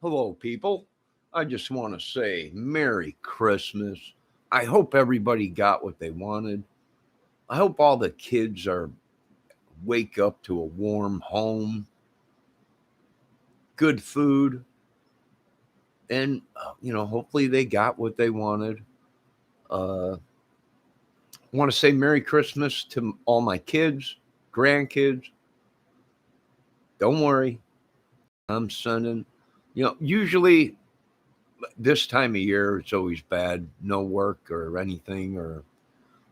Hello, people. I just want to say Merry Christmas. I hope everybody got what they wanted. I hope all the kids are wake up to a warm home, good food, and hopefully they got what they wanted. I want to say Merry Christmas to all my kids, grandkids. Don't worry, I'm sending. Usually this time of year it's always bad, no work or anything, or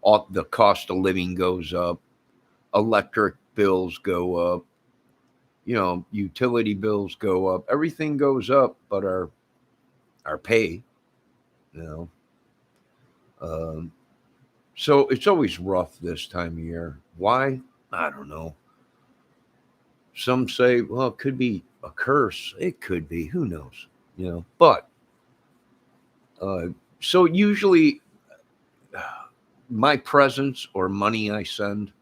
all the cost of living goes up, electric bills go up, utility bills go up, everything goes up, but our pay, you know. Um, so it's always rough this time of year. Why? I don't know. Some say, well, it could be a curse. It could be. Who knows? But uh, so usually my presence or money I send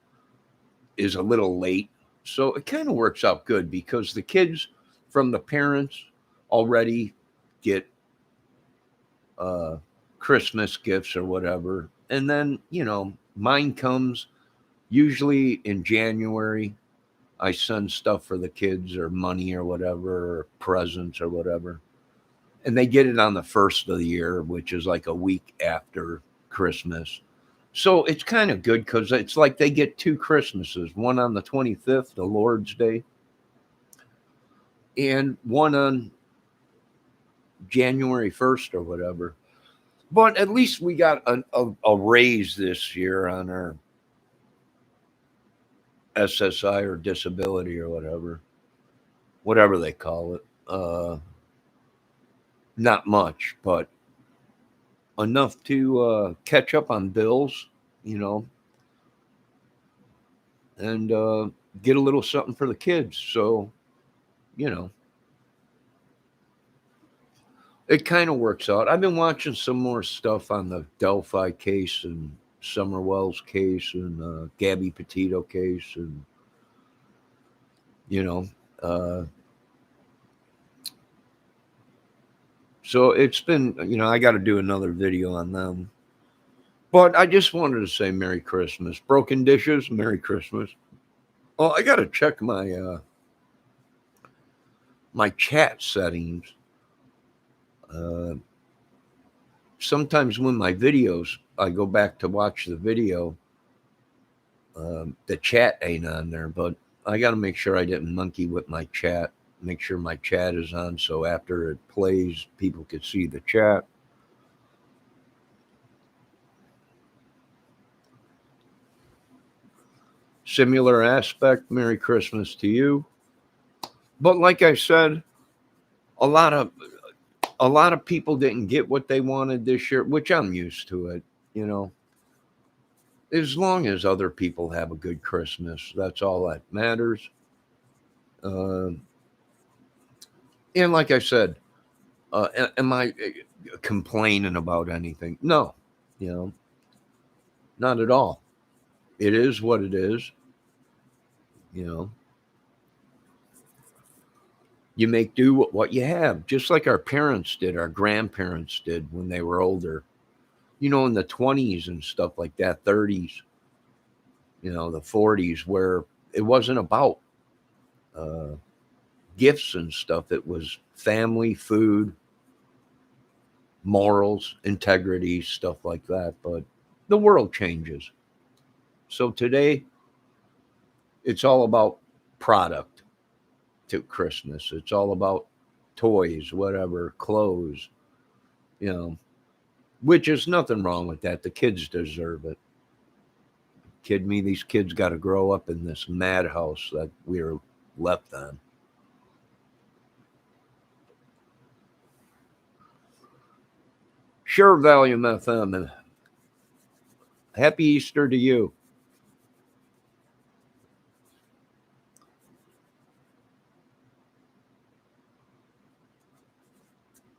is a little late. So it kind of works out good because the kids from the parents already get uh, Christmas gifts or whatever. And then, mine comes usually in January. I send stuff for the kids or money or whatever, or presents or whatever. And they get it on the first of the year, which is like a week after Christmas. So it's kind of good because it's like they get two Christmases, one on the 25th, the Lord's Day, and one on January 1st or whatever. But at least we got a raise this year on our SSI or disability or whatever they call it. Not much, but enough to catch up on bills, you know, and get a little something for the kids. So, you know, it kind of works out. I've been watching some more stuff on the Delphi case and Summer Wells case and Gabby Petito case, and you know, uh, so it's been, I got to do another video on them. But I just wanted to say Merry Christmas. Broken dishes, Merry Christmas. Oh, I got to check my chat settings. Uh, Sometimes when my videos, I go back to watch the video, the chat ain't on there, but I got to make sure I didn't monkey with my chat. Make sure my chat is on so after it plays, people can see the chat. Similar aspect, Merry Christmas to you. But like I said, a lot of a lot of people didn't get what they wanted this year, which I'm used to it, you know. As long as other people have a good Christmas, that's all that matters. Uh, and like I said, am I complaining about anything? No, you know, not at all. It is what it is. You know, you make do with what you have, just like our parents did, our grandparents did when they were older. In the 20s and stuff like that, 30s, the 40s, where it wasn't about uh, gifts and stuff. It was family, food, morals, integrity, stuff like that. But the world changes. So today, it's all about product to Christmas. It's all about toys, whatever, clothes, you know, which is nothing wrong with that. The kids deserve it. Kid me, these kids got to grow up in this madhouse that we're left on. Sure, Valium FM, and happy Easter to you.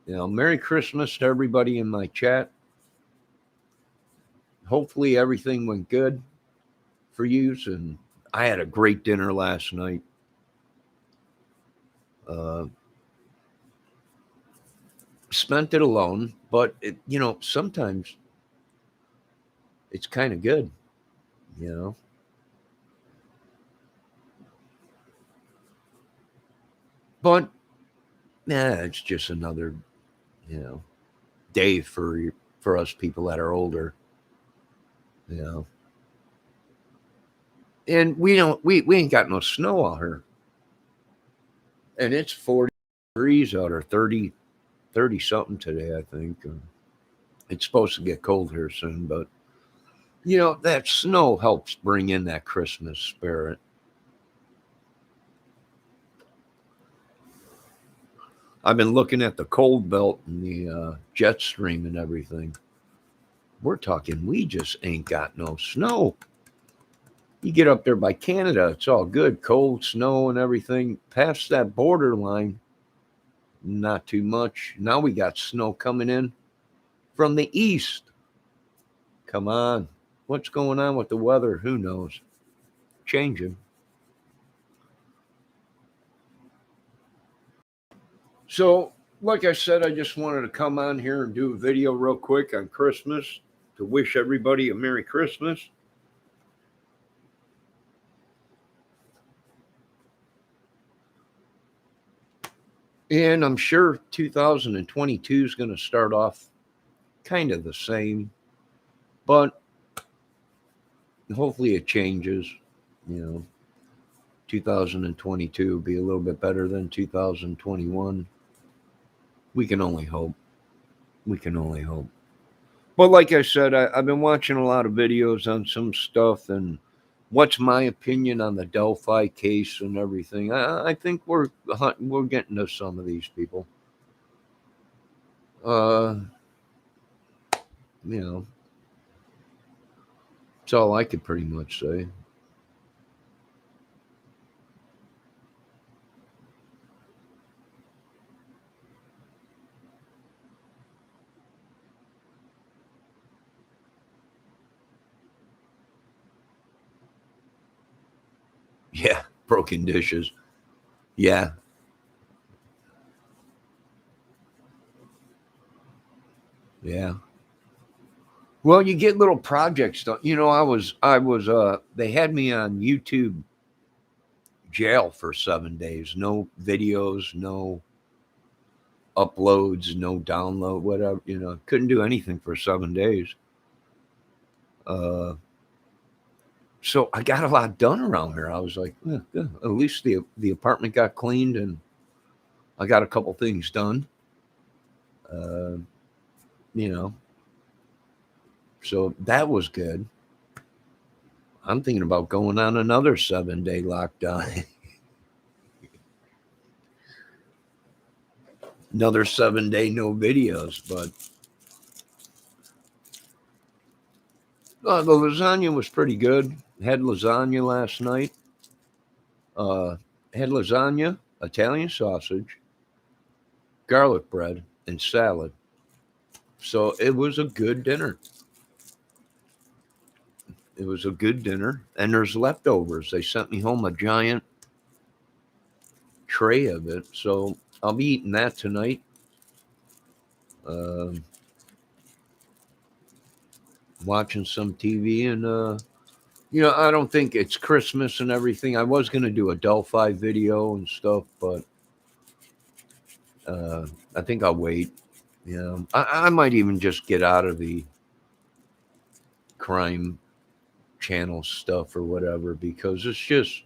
Merry Christmas to everybody in my chat. Hopefully, everything went good for you. And I had a great dinner last night. Uh, spent it alone, but sometimes it's kind of good, you know. But it's just another, you know, day for us people that are older, you know. And we ain't got no snow out here. And it's 40 degrees out, or 30 something today, I think. It's supposed to get cold here soon, but that snow helps bring in that Christmas spirit. I've been looking at the cold belt and the jet stream and everything. We're talking, we just ain't got no snow. You get up there by Canada, it's all good, cold snow and everything. Past that borderline, not too much. Now we got snow coming in from the east. Come on. What's going on with the weather? Who knows? Changing. So, like I said, I just wanted to come on here and do a video real quick on Christmas to wish everybody a Merry Christmas. And I'm sure 2022 is going to start off kind of the same, but hopefully it changes. 2022 will be a little bit better than 2021. We can only hope. We can only hope. But like I said, I've been watching a lot of videos on some stuff, and what's my opinion on the Delphi case and everything. I think we're getting to some of these people. That's all I could pretty much say. Yeah, broken dishes. Yeah. Yeah. Well, you get little projects done. They had me on YouTube jail for 7 days. No videos, no uploads, no download, whatever. Couldn't do anything for 7 days. So I got a lot done around here. I was like, yeah, at least the apartment got cleaned and I got a couple things done. So that was good. I'm thinking about going on another 7-day lockdown. Another 7-day no videos, but the lasagna was pretty good. Had lasagna last night. Had lasagna, Italian sausage, garlic bread, and salad. So it was a good dinner. It was a good dinner, and there's leftovers. They sent me home a giant tray of it, so I'll be eating that tonight. Watching some TV, and I don't think it's Christmas and everything. I was going to do a Delphi video and stuff, but I think I'll wait. I might even just get out of the crime channel stuff or whatever, because it's just,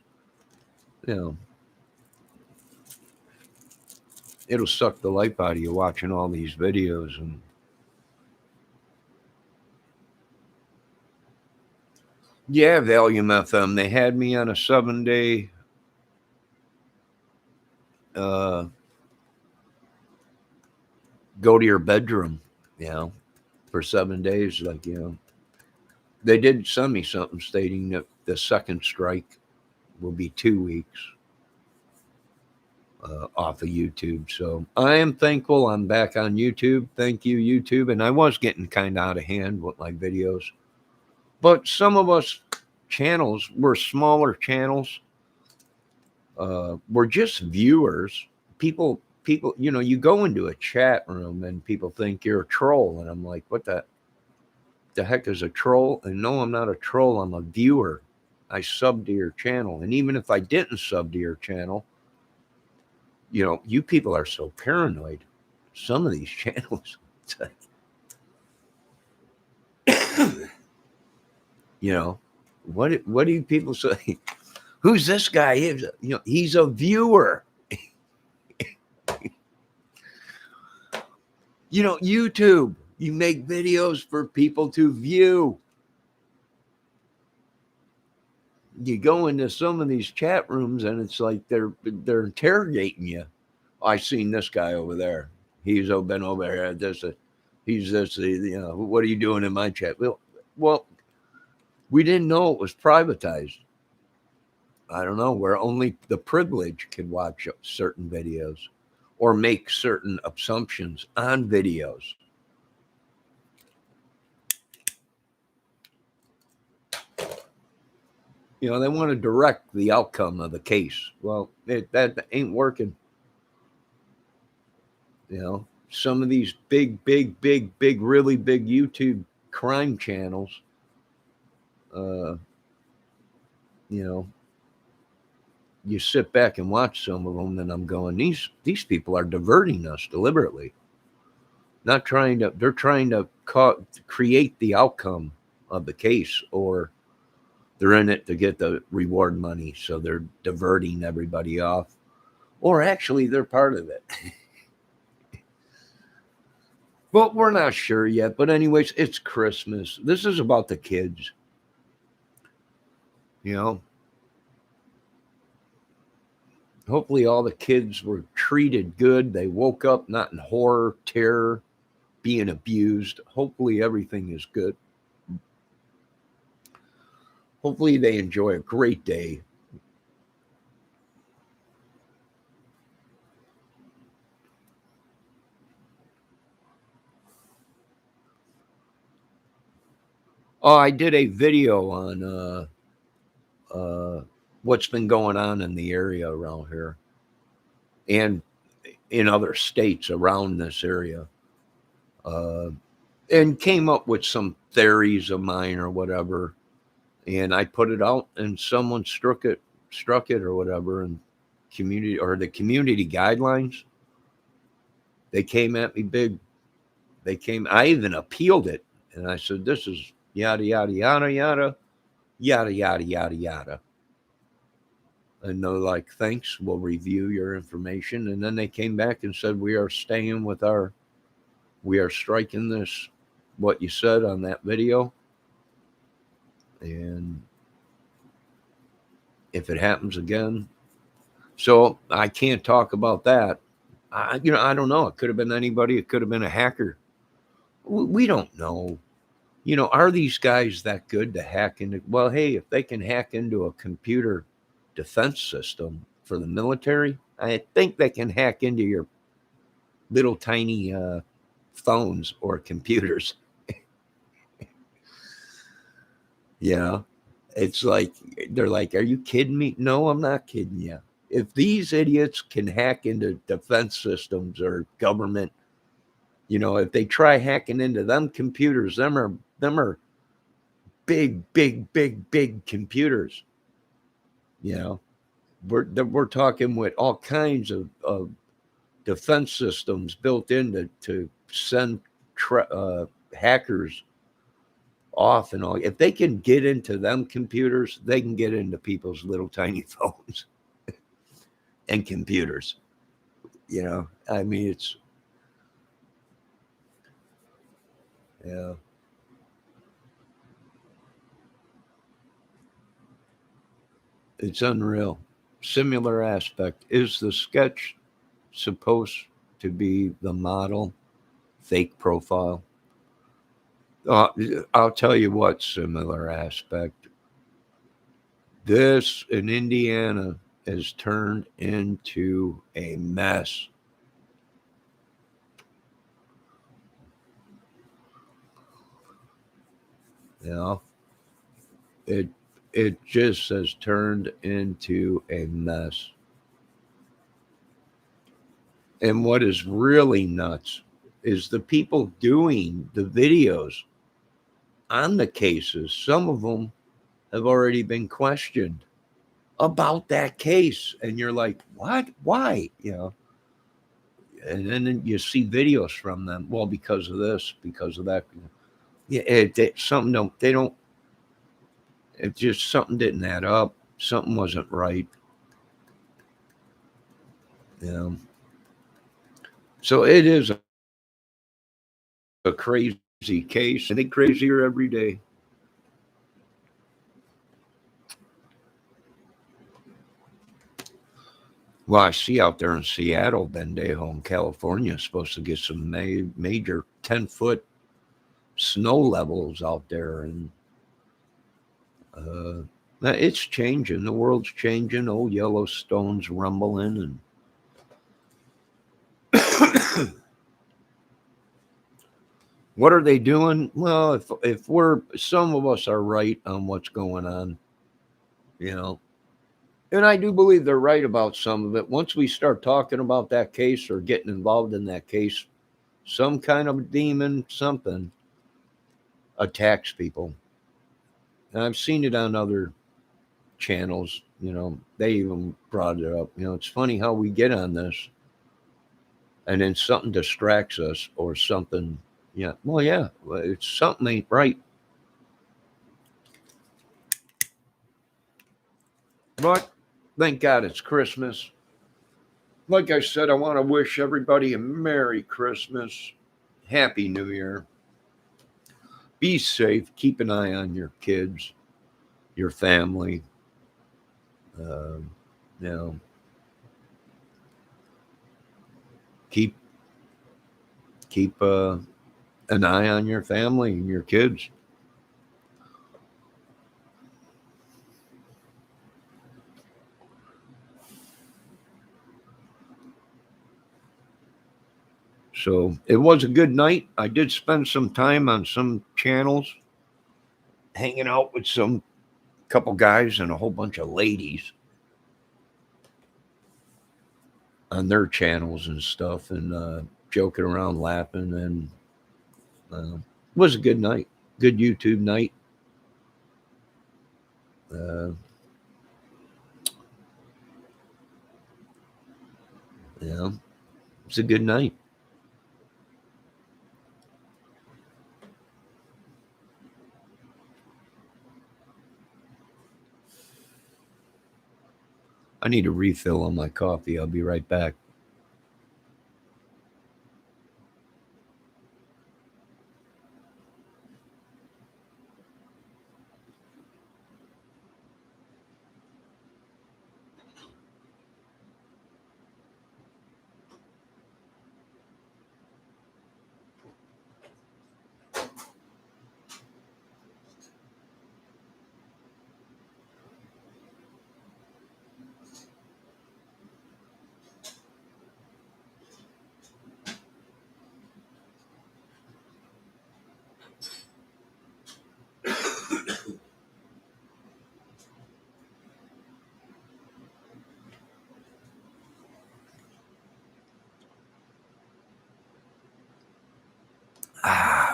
it'll suck the life out of you watching all these videos. And yeah, Valium FM, they had me on a 7-day go to your bedroom, for 7 days. Like, they did send me something stating that the second strike will be 2 weeks off of YouTube. So I am thankful I'm back on YouTube. Thank you, YouTube. And I was getting kind of out of hand with my videos. But some of us channels were smaller channels. We're just viewers. People people, you go into a chat room and people think you're a troll. And I'm like, what the heck is a troll? And no, I'm not a troll. I'm a viewer. I sub to your channel. And even if I didn't sub to your channel, you people are so paranoid. Some of these channels, what do you people say? Who's this guy? He's a viewer. YouTube, you make videos for people to view. You go into some of these chat rooms and it's like they're interrogating you. I seen this guy over there. He's been over here. He's this. What are you doing in my chat? Well, we didn't know it was privatized. I don't know, where only the privileged can watch certain videos or make certain assumptions on videos. They want to direct the outcome of the case. Well, that ain't working. Some of these big, really big YouTube crime channels, you sit back and watch some of them, and I'm going, these people are diverting us deliberately. They're trying to create the outcome of the case, or they're in it to get the reward money. So they're diverting everybody off, or actually they're part of it. But we're not sure yet. But anyways, it's Christmas. This is about the kids. Hopefully all the kids were treated good. They woke up not in horror, terror, being abused. Hopefully everything is good. Hopefully they enjoy a great day. Oh, I did a video on what's been going on in the area around here and in other states around this area, and came up with some theories of mine or whatever. And I put it out, and someone struck it or whatever, and the community guidelines, they came at me big. I even appealed it, and I said, this is yada, yada, yada, yada, yada, yada, yada, yada. And they're like, thanks, we'll review your information. And then they came back and said, we are striking this, what you said on that video. And if it happens again, so I can't talk about that. I don't know. It could have been anybody. It could have been a hacker. We don't know. Are these guys that good to hack into? Well, hey, if they can hack into a computer defense system for the military, I think they can hack into your little tiny phones or computers. It's like, they're like, are you kidding me? No, I'm not kidding you. If these idiots can hack into defense systems or government, if they try hacking into them computers, them are big computers. We're talking with all kinds of defense systems built in to send hackers off and all. If they can get into them computers, they can get into people's little tiny phones and computers. I mean, it's it's unreal. Similar aspect. Is the sketch supposed to be the model fake profile? I'll tell you what, similar aspect. This in Indiana has turned into a mess. It just has turned into a mess. And what is really nuts is the people doing the videos on the cases. Some of them have already been questioned about that case. And you're like, what? Why? And then you see videos from them. Well, because of this, because of that. Yeah, something they don't, it just, something didn't add up. Something wasn't right. You know, so it is a crazy case, and it crazier every day. Well, I see out there in Seattle, Bendejo in California is supposed to get some major 10-foot snow levels out there, and uh, it's changing. The world's changing. Old Yellowstone's rumbling, and what are they doing? Well, if we're, some of us are right on what's going on, you know, and I do believe they're right about some of it. Once we start talking about that case or getting involved in that case, some kind of demon, something attacks people. And I've seen it on other channels. They even brought it up. It's funny how we get on this, and then something distracts us or something. Yeah, well, yeah, it's something ain't right. But thank God it's Christmas. Like I said, I want to wish everybody a Merry Christmas, Happy New Year. Be safe. Keep an eye on your kids, your family. Um, you know, keep keep an eye on your family and your kids. So it was a good night. I did spend some time on some channels, hanging out with some couple guys and a whole bunch of ladies on their channels and stuff, and joking around, laughing, and it was a good night. Good YouTube night. Uh, yeah, it's a good night. I need a refill on my coffee. I'll be right back.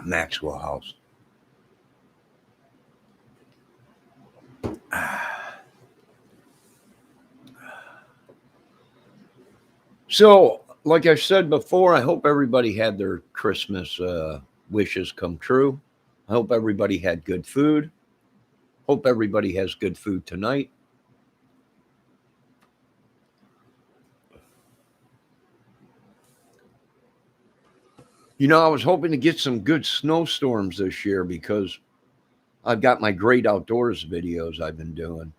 Maxwell House. So, like I said before, I hope everybody had their Christmas wishes come true. I hope everybody had good food. Hope everybody has good food tonight. I was hoping to get some good snowstorms this year because I've got my great outdoors videos I've been doing,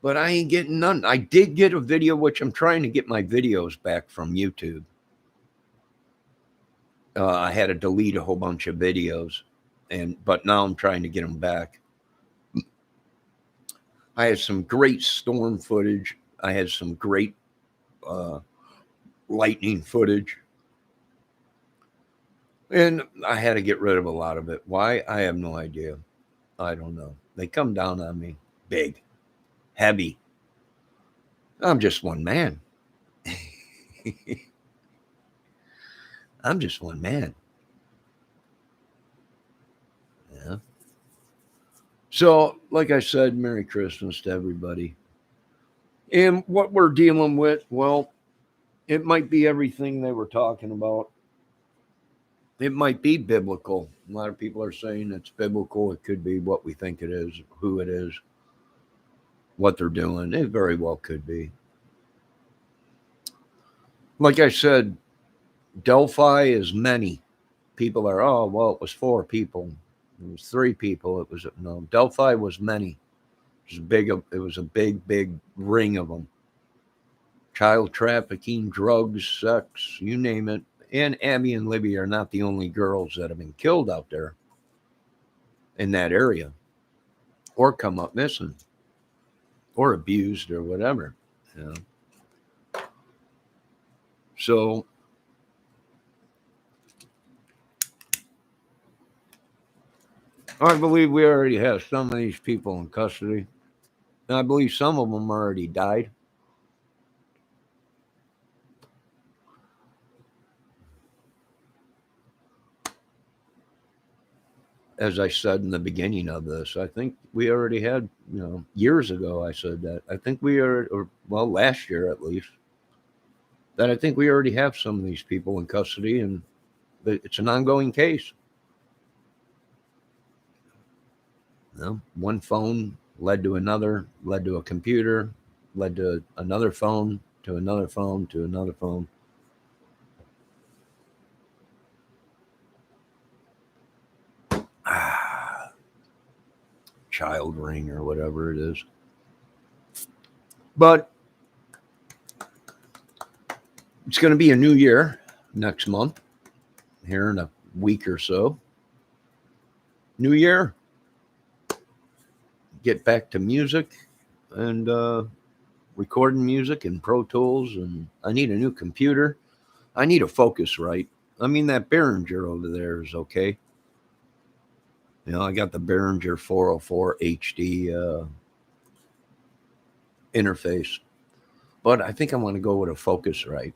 but I ain't getting none. I did get a video, which I'm trying to get my videos back from YouTube. I had to delete a whole bunch of videos, but now I'm trying to get them back. I had some great storm footage. I had some great uh, lightning footage, and I had to get rid of a lot of it. Why? I have no idea. I don't know. They come down on me big, heavy. I'm just one man. I'm just one man. Yeah. So, like I said, Merry Christmas to everybody. And what we're dealing with, well, it might be everything they were talking about. It might be biblical. A lot of people are saying it's biblical. It could be what we think it is, who it is, what they're doing. It very well could be. Like I said, Delphi is many. People are, oh, well, it was 4 people. It was 3 people. It was, no, Delphi was many. It was a big, big ring of them. Child trafficking, drugs, sex, you name it. And Abby and Libby are not the only girls that have been killed out there in that area or come up missing or abused or whatever. You know? So I believe we already have some of these people in custody. And I believe some of them already died. As I said in the beginning of this, I think we already had, years ago I said that. I think we are, or well, last year at least, that I think we already have some of these people in custody and it's an ongoing case. One phone led to another, led to a computer, led to another phone, to another phone, to another phone. Child ring or whatever it is. But it's going to be a new year next month, here in a week or so. New year. Get back to music and recording music and Pro Tools. And I need a new computer. I need a Focusrite. I mean, that Behringer over there is okay. I got the Behringer 404 HD interface. But I think I want to go with a Focusrite.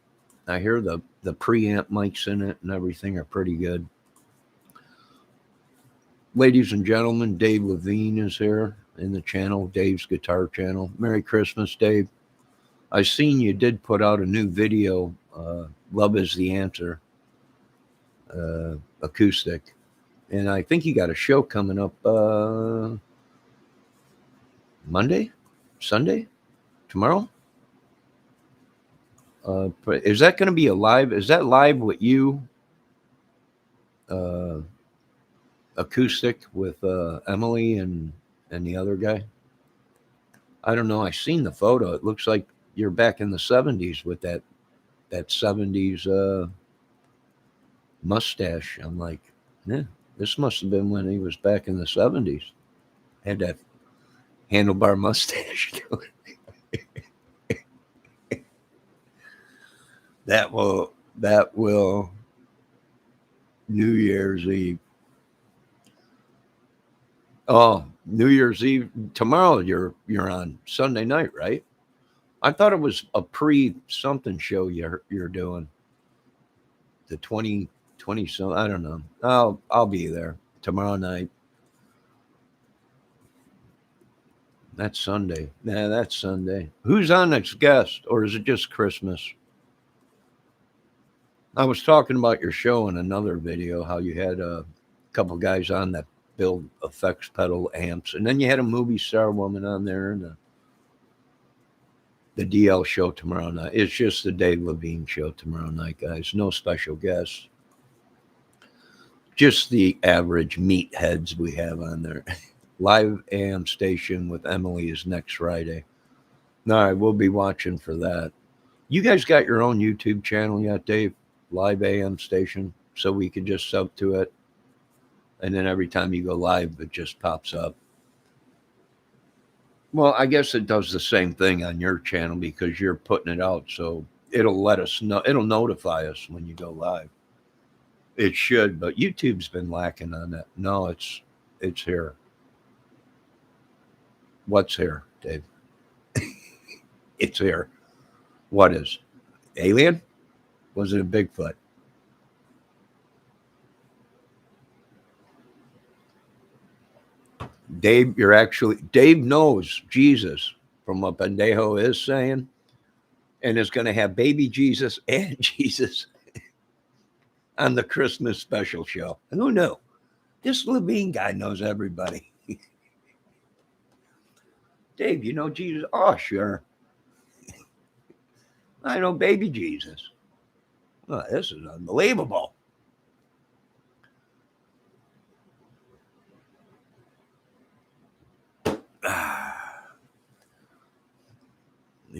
I hear the preamp mics in it and everything are pretty good. Ladies and gentlemen, Dave Levine is here in the channel, Dave's Guitar Channel. Merry Christmas, Dave. I seen you did put out a new video, Love is the Answer, acoustic. And I think you got a show coming up Monday, Sunday, tomorrow. Is that going to be a live? Is that live with you? Acoustic with Emily and the other guy? I don't know. I seen the photo. It looks like you're back in the 70s with that 70s mustache. I'm like, yeah, this must have been when he was back in the 70s. Had that handlebar mustache. That will New Year's Eve. Oh, New Year's Eve tomorrow. You're on Sunday night, right? I thought it was a pre something show you're doing. The 2020 so I don't know. I'll be there tomorrow night. That's Sunday. Yeah, that's Sunday. Who's on next guest, or is it just Christmas? I was talking about your show in another video, how you had a couple guys on that build effects pedal amps, and then you had a movie star woman on there, and the DL show tomorrow night. It's just the Dave Levine show tomorrow night, guys. No special guests. Just the average meatheads we have on there. Live AM station with Emily is next Friday. All right, we'll be watching for that. You guys got your own YouTube channel yet, Dave? Live AM station, so we can just sub to it. And then every time you go live, it just pops up. Well, I guess it does the same thing on your channel because you're putting it out. So it'll let us know. It'll notify us when you go live. It should, but YouTube's been lacking on that. No, it's here. What's here, Dave? It's here. What is? Alien? Was it a Bigfoot? Dave, Dave knows Jesus from what Pendejo is saying, and is going to have baby Jesus and Jesus on the Christmas special show. And who knew? This Levine guy knows everybody. Dave, you know Jesus? Oh, sure. I know baby Jesus. Oh, this is unbelievable.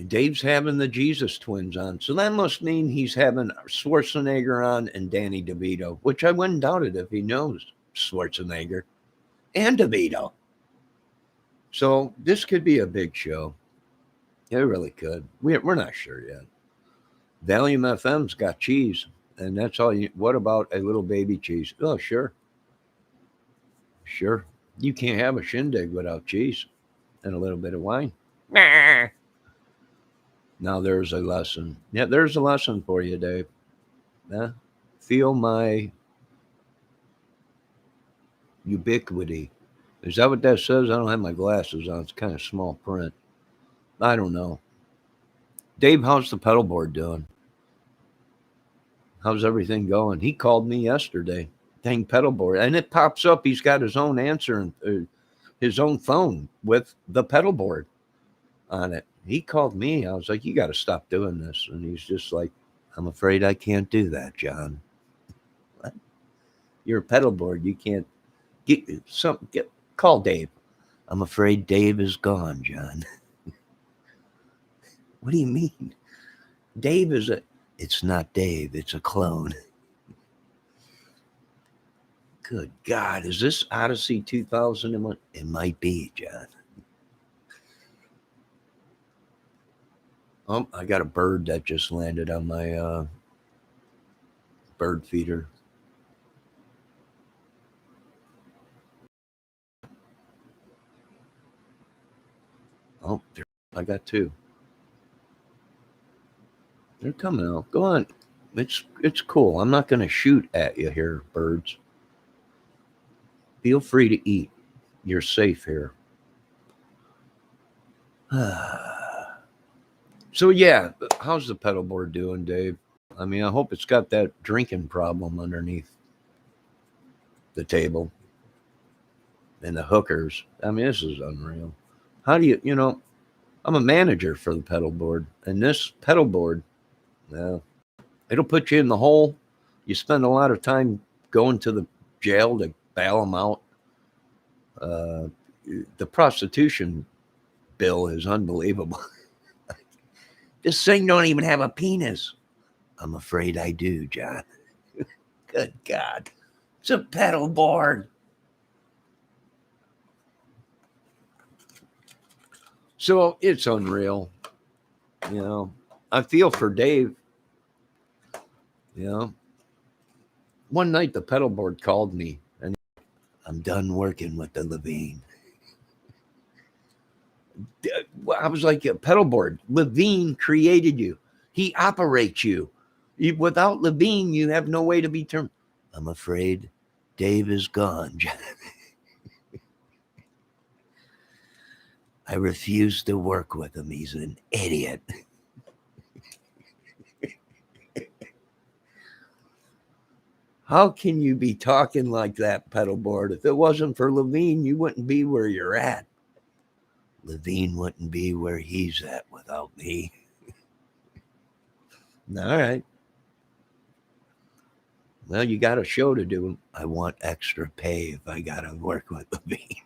Dave's having the Jesus twins on. So that must mean he's having Schwarzenegger on and Danny DeVito, which I wouldn't doubt it if he knows Schwarzenegger and DeVito. So this could be a big show. It really could. We're not sure yet. Valium FM's got cheese, and that's all you. What about a little baby cheese? Oh, sure. Sure. You can't have a shindig without cheese and a little bit of wine. Now there's a lesson. Yeah, there's a lesson for you, Dave. Yeah. Feel my ubiquity. Is that what that says? I don't have my glasses on. It's kind of small print. I don't know. Dave, how's the pedal board doing? How's everything going? He called me yesterday. Dang pedal board. And it pops up. He's got his own answer and his own phone with the pedal board on it. He called me. I was like, you got to stop doing this. And he's just like, I'm afraid I can't do that, John. What? You're a pedal board. You can't call Dave. I'm afraid Dave is gone, John. What do you mean? Dave is it's not Dave. It's a clone. Good God. Is this Odyssey 2001? It might be, John. Oh, I got a bird that just landed on my bird feeder. Oh, I got two. They're coming out. Go on. It's cool. I'm not going to shoot at you here, birds. Feel free to eat. You're safe here. So yeah, how's the pedal board doing, Dave? I mean, I hope it's got that drinking problem underneath the table and the hookers. I mean, this is unreal. How do you, I'm a manager for the pedal board, and this pedal board, it'll put you in the hole. You spend a lot of time going to the jail to bail them out. The prostitution bill is unbelievable. This thing don't even have a penis. I'm afraid I do, John. Good God. It's a pedal board. So it's unreal. I feel for Dave. One night the pedal board called me and I'm done working with the Levine. I was like, a pedal board. Levine created you. He operates you. Without Levine, you have no way to be turned. I'm afraid Dave is gone, John. I refuse to work with him. He's an idiot. How can you be talking like that, pedal board? If it wasn't for Levine, you wouldn't be where you're at. Levine wouldn't be where he's at without me. All right. Well, you got a show to do. I want extra pay if I got to work with Levine.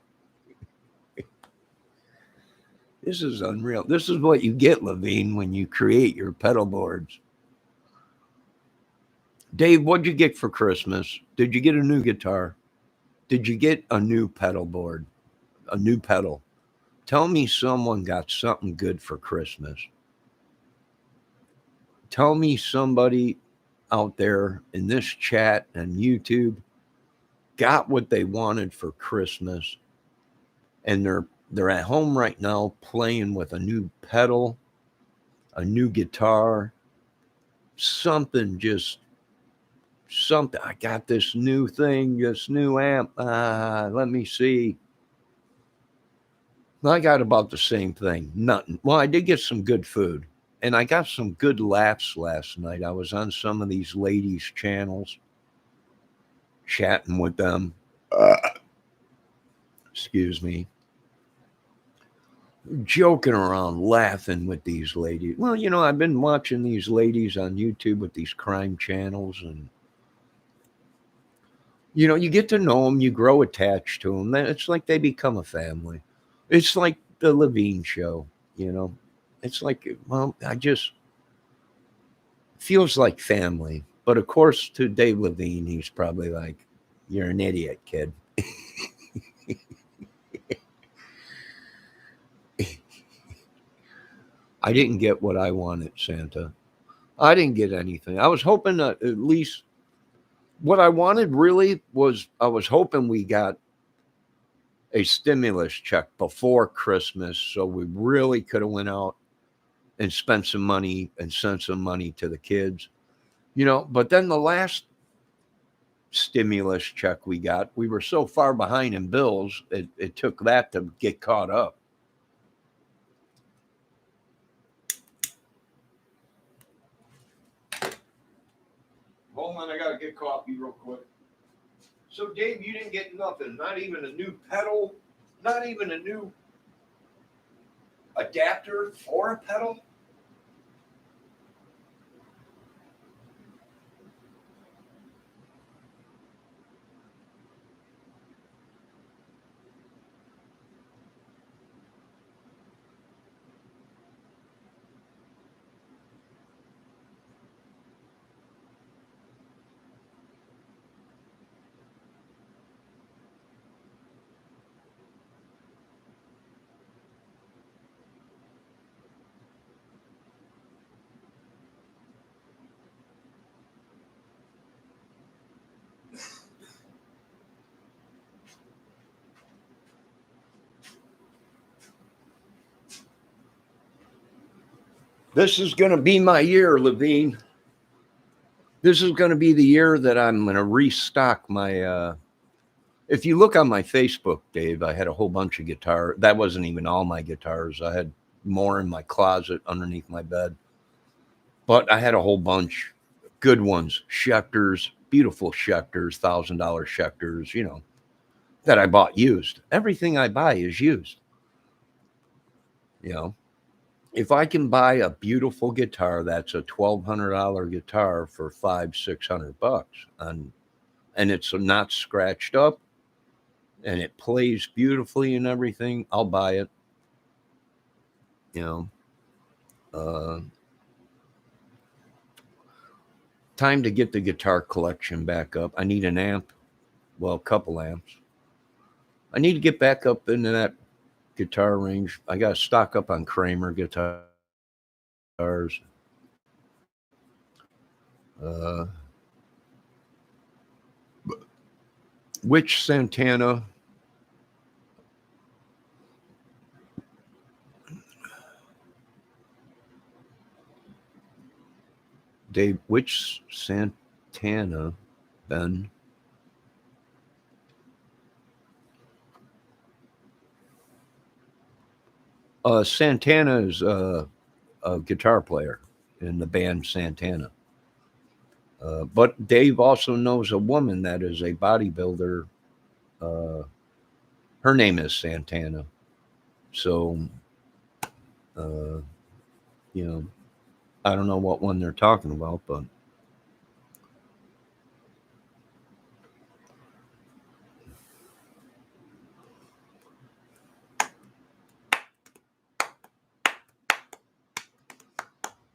This is unreal. This is what you get, Levine, when you create your pedal boards. Dave, what'd you get for Christmas? Did you get a new guitar? Did you get a new pedal board? A new pedal? Tell me someone got something good for Christmas. Tell me somebody out there in this chat and YouTube got what they wanted for Christmas, and they're at home right now playing with a new pedal, a new guitar, something. I got this new thing, this new amp. Let me see. I got about the same thing. Nothing. Well, I did get some good food, and I got some good laughs last night. I was on some of these ladies' channels, chatting with them. Excuse me. Joking around, laughing with these ladies. Well, I've been watching these ladies on YouTube with these crime channels, and you get to know them, you grow attached to them. It's like they become a family. It's like the Levine show, you know. It's like, well, I just feels like family. But of course, to Dave Levine, he's probably like, "You're an idiot, kid." I didn't get what I wanted, Santa. I didn't get anything. I was hoping that at least what I wanted really was I was hoping we got a stimulus check before Christmas so we really could have went out and spent some money and sent some money to the kids. But then the last stimulus check we got, we were so far behind in bills, it took that to get caught up. Hold on, I gotta get coffee real quick. So, Dave, you didn't get nothing, not even a new pedal, not even a new adapter for a pedal? This is going to be my year, Levine. This is going to be the year that I'm going to restock my. If you look on my Facebook, Dave, I had a whole bunch of guitar. That wasn't even all my guitars. I had more in my closet underneath my bed. But I had a whole bunch, good ones, Schecters, beautiful Schecters, $1,000 Schecters, that I bought used. Everything I buy is used. If I can buy a beautiful guitar that's a $1,200 guitar for $500-600, and it's not scratched up, and it plays beautifully and everything, I'll buy it. Time to get the guitar collection back up. I need an amp, well, a couple amps. I need to get back up into that guitar range. I got to stock up on Kramer guitars. Which Santana? Dave, which Santana, Ben? Santana is a guitar player in the band Santana. But Dave also knows a woman that is a bodybuilder. Uh, Her name is Santana. So, uh, you know, I don't know what one they're talking about, but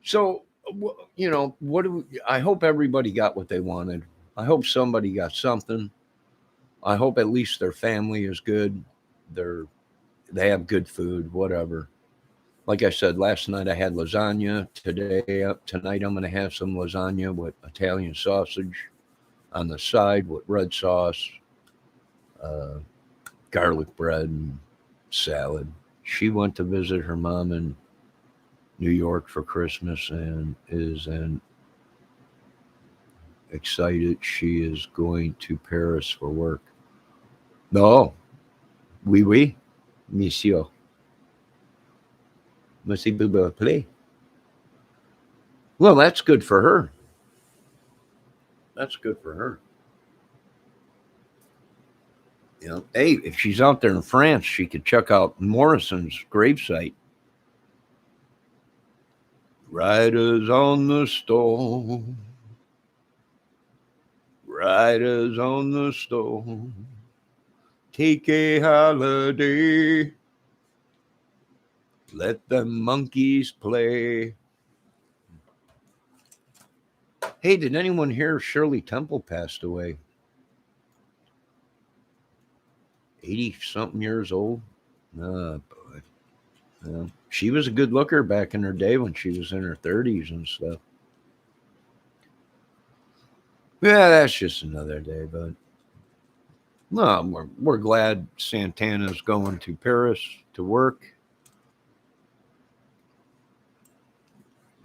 so what do I hope everybody got what they wanted. I hope somebody got something. I hope at least their family is good. They're they have good food, whatever. Like I said, last night I had lasagna. Tonight I'm going to have some lasagna with Italian sausage on the side with red sauce, uh, garlic bread, and salad. She went to visit her mom in New York for Christmas and is excited. She is going to Paris for work. No, oui, oui, monsieur. Missy Booba play. Well, that's good for her. That's good for her. You know, hey, if she's out there in France, she could check out Morrison's gravesite. Riders on the storm. Riders on the storm. Take a holiday. Let the monkeys play. Hey, did anyone hear Shirley Temple passed away? 80-something years old. Oh, boy. Yeah. She was a good looker back in her day when she was in her 30s and stuff. Yeah, that's just another day, but no, we're glad Santana's going to Paris to work.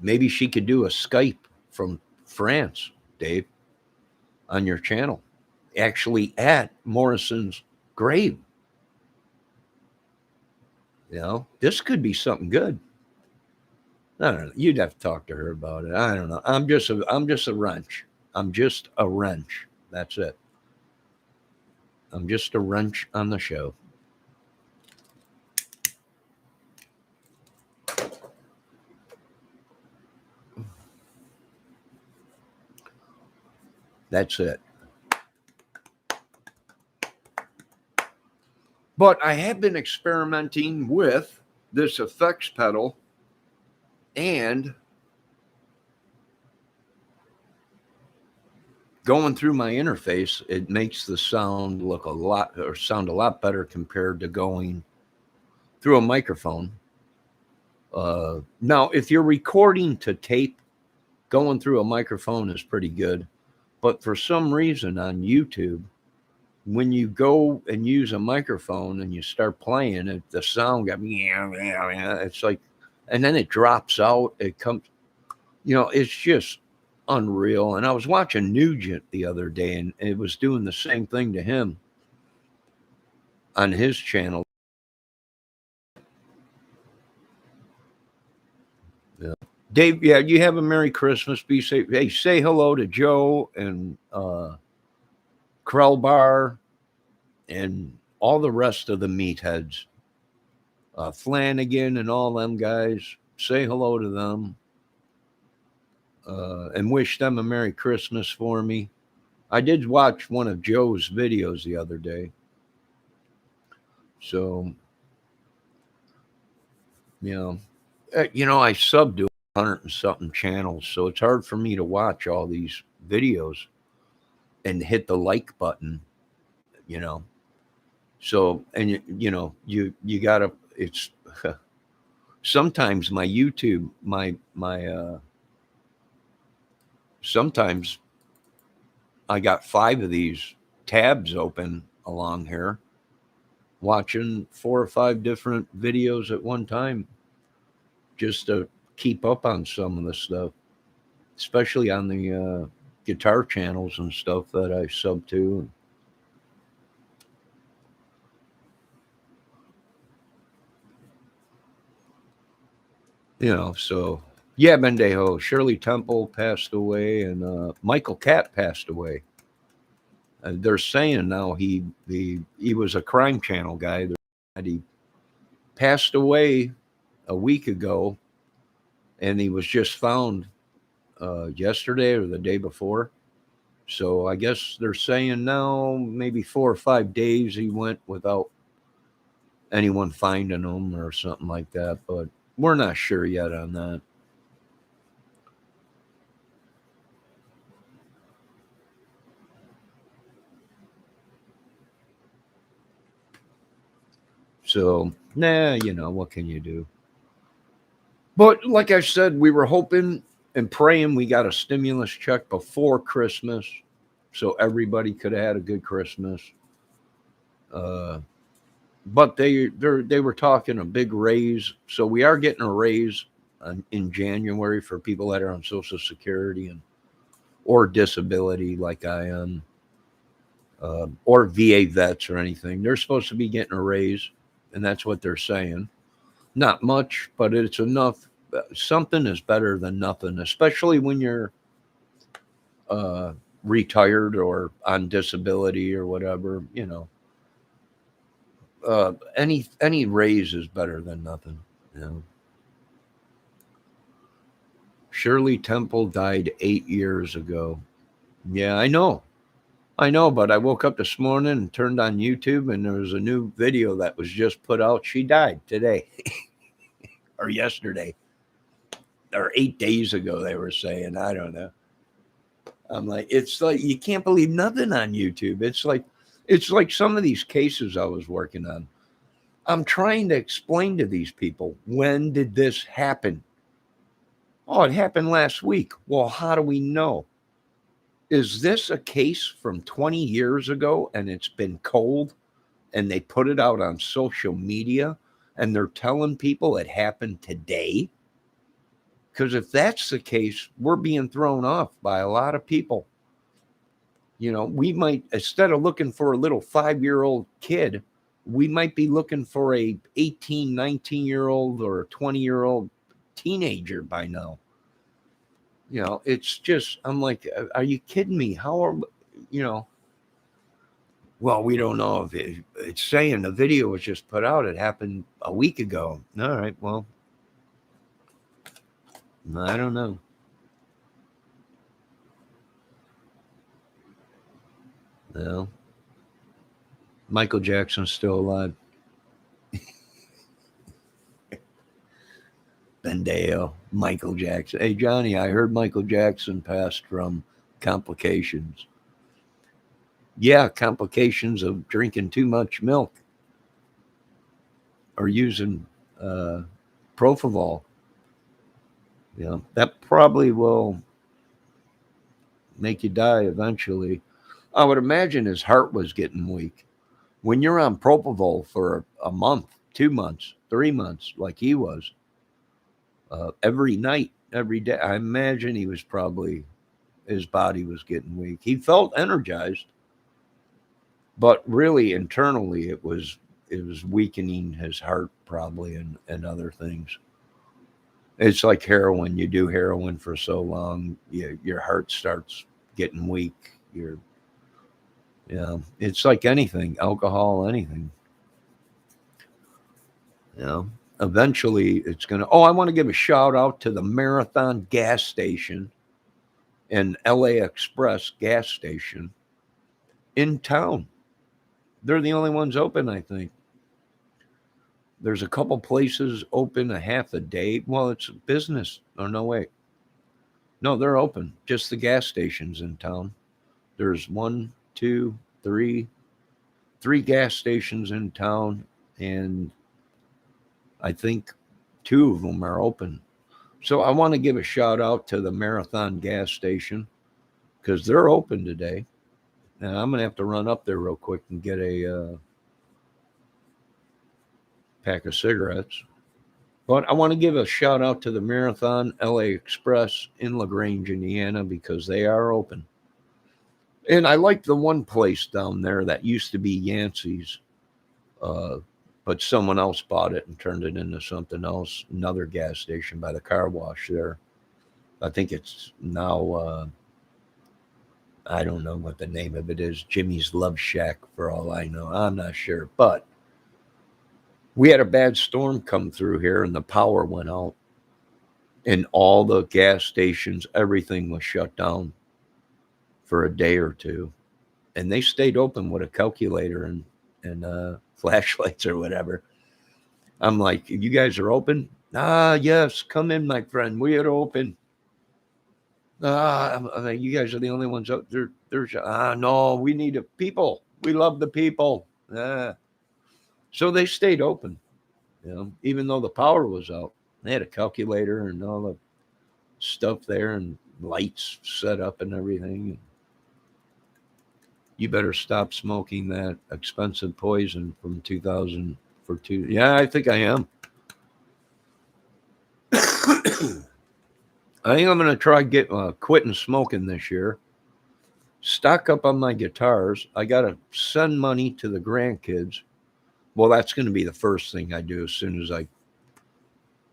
Maybe she could do a Skype from France, Dave, on your channel, actually at Morrison's grave. You know, this could be something good. I don't know. You'd have to talk to her about it. I don't know. I'm just a wrench. I'm just a wrench. That's it. I'm just a wrench on the show. That's it. But I have been experimenting with this effects pedal and going through my interface, it makes the sound sound a lot better compared to going through a microphone. Now, if you're recording to tape, going through a microphone is pretty good. But for some reason on YouTube, when you go and use a microphone and you start playing it, the sound got it's like, and then it drops out. It comes, it's just unreal. And I was watching Nugent the other day, and it was doing the same thing to him on his channel. Yeah. Dave, yeah, you have a Merry Christmas. Be safe. Hey, say hello to Joe and Krellbar and all the rest of the meatheads. Flanagan and all them guys. Say hello to them. And wish them a Merry Christmas for me. I did watch one of Joe's videos the other day. So, I subbed to 100 and something channels, so it's hard for me to watch all these videos and hit the like button, So, and you gotta, it's sometimes my YouTube, sometimes I got 5 of these tabs open along here, watching 4 or 5 different videos at one time just to keep up on some of the stuff, especially on the guitar channels and stuff that I sub to. So yeah, Bendejo, Shirley Temple passed away, and Michael Catt passed away. They're saying now he was a crime channel guy. And he passed away a week ago, and he was just found yesterday or the day before. So I guess they're saying now maybe 4 or 5 days he went without anyone finding him or something like that. But we're not sure yet on that. So, what can you do? But like I said, we were hoping and praying we got a stimulus check before Christmas so everybody could have had a good Christmas. But they were talking a big raise. So we are getting a raise in January for people that are on Social Security or disability like I am, or VA vets or anything. They're supposed to be getting a raise, and that's what they're saying. Not much, but it's enough. Something is better than nothing, especially when you're uh, retired or on disability or whatever. Any raise is better than nothing. You know. Shirley Temple died 8 years ago. Yeah, I know, but I woke up this morning and turned on YouTube, and there was a new video that was just put out. She died today or yesterday or 8 days ago. They were saying, I don't know. I'm like, it's like you can't believe nothing on YouTube. It's like some of these cases I was working on. I'm trying to explain to these people, when did this happen? Oh, it happened last week. Well, how do we know? Is this a case from 20 years ago and it's been cold and they put it out on social media and they're telling people it happened today? Because if that's the case, we're being thrown off by a lot of people. We might, instead of looking for a little 5-year-old kid, we might be looking for a 18, 19-year-old or a 20-year-old teenager by now. It's just, I'm like, are you kidding me? How are, you know, well, we don't know if it's saying the video was just put out. It happened a week ago. All right. Well, I don't know. Well, Michael Jackson's still alive. Bendale, Michael Jackson. Hey, Johnny, I heard Michael Jackson passed from complications. Yeah, complications of drinking too much milk or using uh, Propofol. That probably will make you die eventually. I would imagine his heart was getting weak. When you're on Propofol for a month, 2 months, 3 months, like he was, every night, every day, I imagine he was probably, his body was getting weak. He felt energized, but really internally it was weakening his heart probably, and other things. It's like heroin. You do heroin for so long, your heart starts getting weak. It's like anything, alcohol, anything. You know, Eventually it's gonna. Oh, I want to give a shout out to the Marathon gas station and LA Express gas station in town. They're the only ones open, I think. There's a couple places open a half a day. Well, it's a business. Oh no, wait. No, they're open. Just the gas stations in town. There's one, two, three gas stations in town, and I think two of them are open. So I want to give a shout out to the Marathon gas station because they're open today. And I'm going to have to run up there real quick and get a pack of cigarettes. But I want to give a shout out to the Marathon LA Express in LaGrange, Indiana, because they are open. And I like the one place down there that used to be Yancey's, uh, but someone else bought it and turned it into something else, another gas station by the car wash there. I think it's now, I don't know what the name of it is, Jimmy's Love Shack, for all I know. I'm not sure. But we had a bad storm come through here and the power went out. And all the gas stations, everything was shut down for a day or two. And they stayed open with a calculator and flashlights or whatever. I'm like, you guys are open? Ah, yes, come in, my friend. We are open. I'm like, you guys are the only ones out there. No, we need the people. We love the people. So they stayed open, even though the power was out. They had a calculator and all the stuff there and lights set up and everything. You better stop smoking that expensive poison from 2000 for two. Yeah, I think I am. I think I'm going to try quitting smoking this year. Stock up on my guitars. I got to send money to the grandkids. Well, that's going to be the first thing I do as soon as I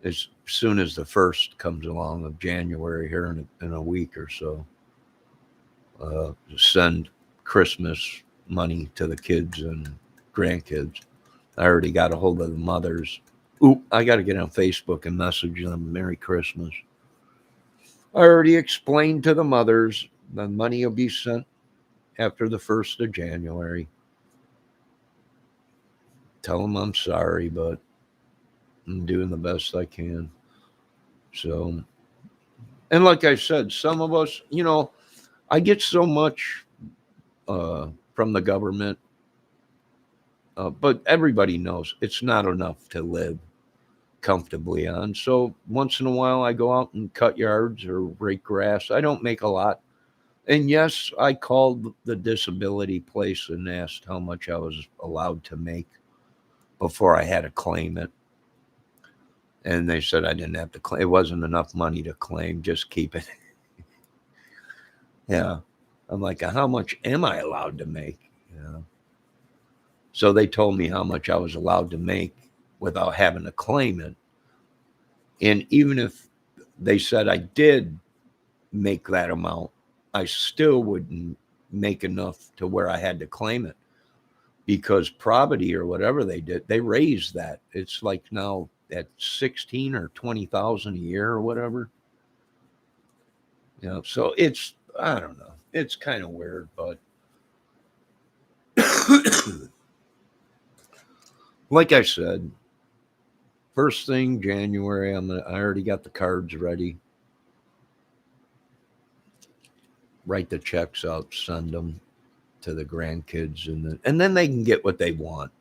as soon as the first comes along of January here in a week or so, send Christmas money to the kids and grandkids. I already got a hold of the mothers. Oop, I got to get on Facebook and message them Merry Christmas. I already explained to the mothers the money will be sent after the 1st of January. Tell them I'm sorry, but I'm doing the best I can. So, and like I said, some of us, I get so much from the government, but everybody knows it's not enough to live comfortably on. So once in a while, I go out and cut yards or rake grass. I don't make a lot. And yes, I called the disability place and asked how much I was allowed to make before I had to claim it. And they said I didn't have to claim. It wasn't enough money to claim. Just keep it. Yeah. I'm like, how much am I allowed to make? Yeah. So they told me how much I was allowed to make without having to claim it. And even if they said I did make that amount, I still wouldn't make enough to where I had to claim it, because Probity or whatever they did, they raised that. It's like now at 16 or 20,000 a year or whatever. So it's, I don't know. It's kind of weird, but like I said, first thing January, I already got the cards ready. Write the checks out, send them to the grandkids, and then they can get what they want.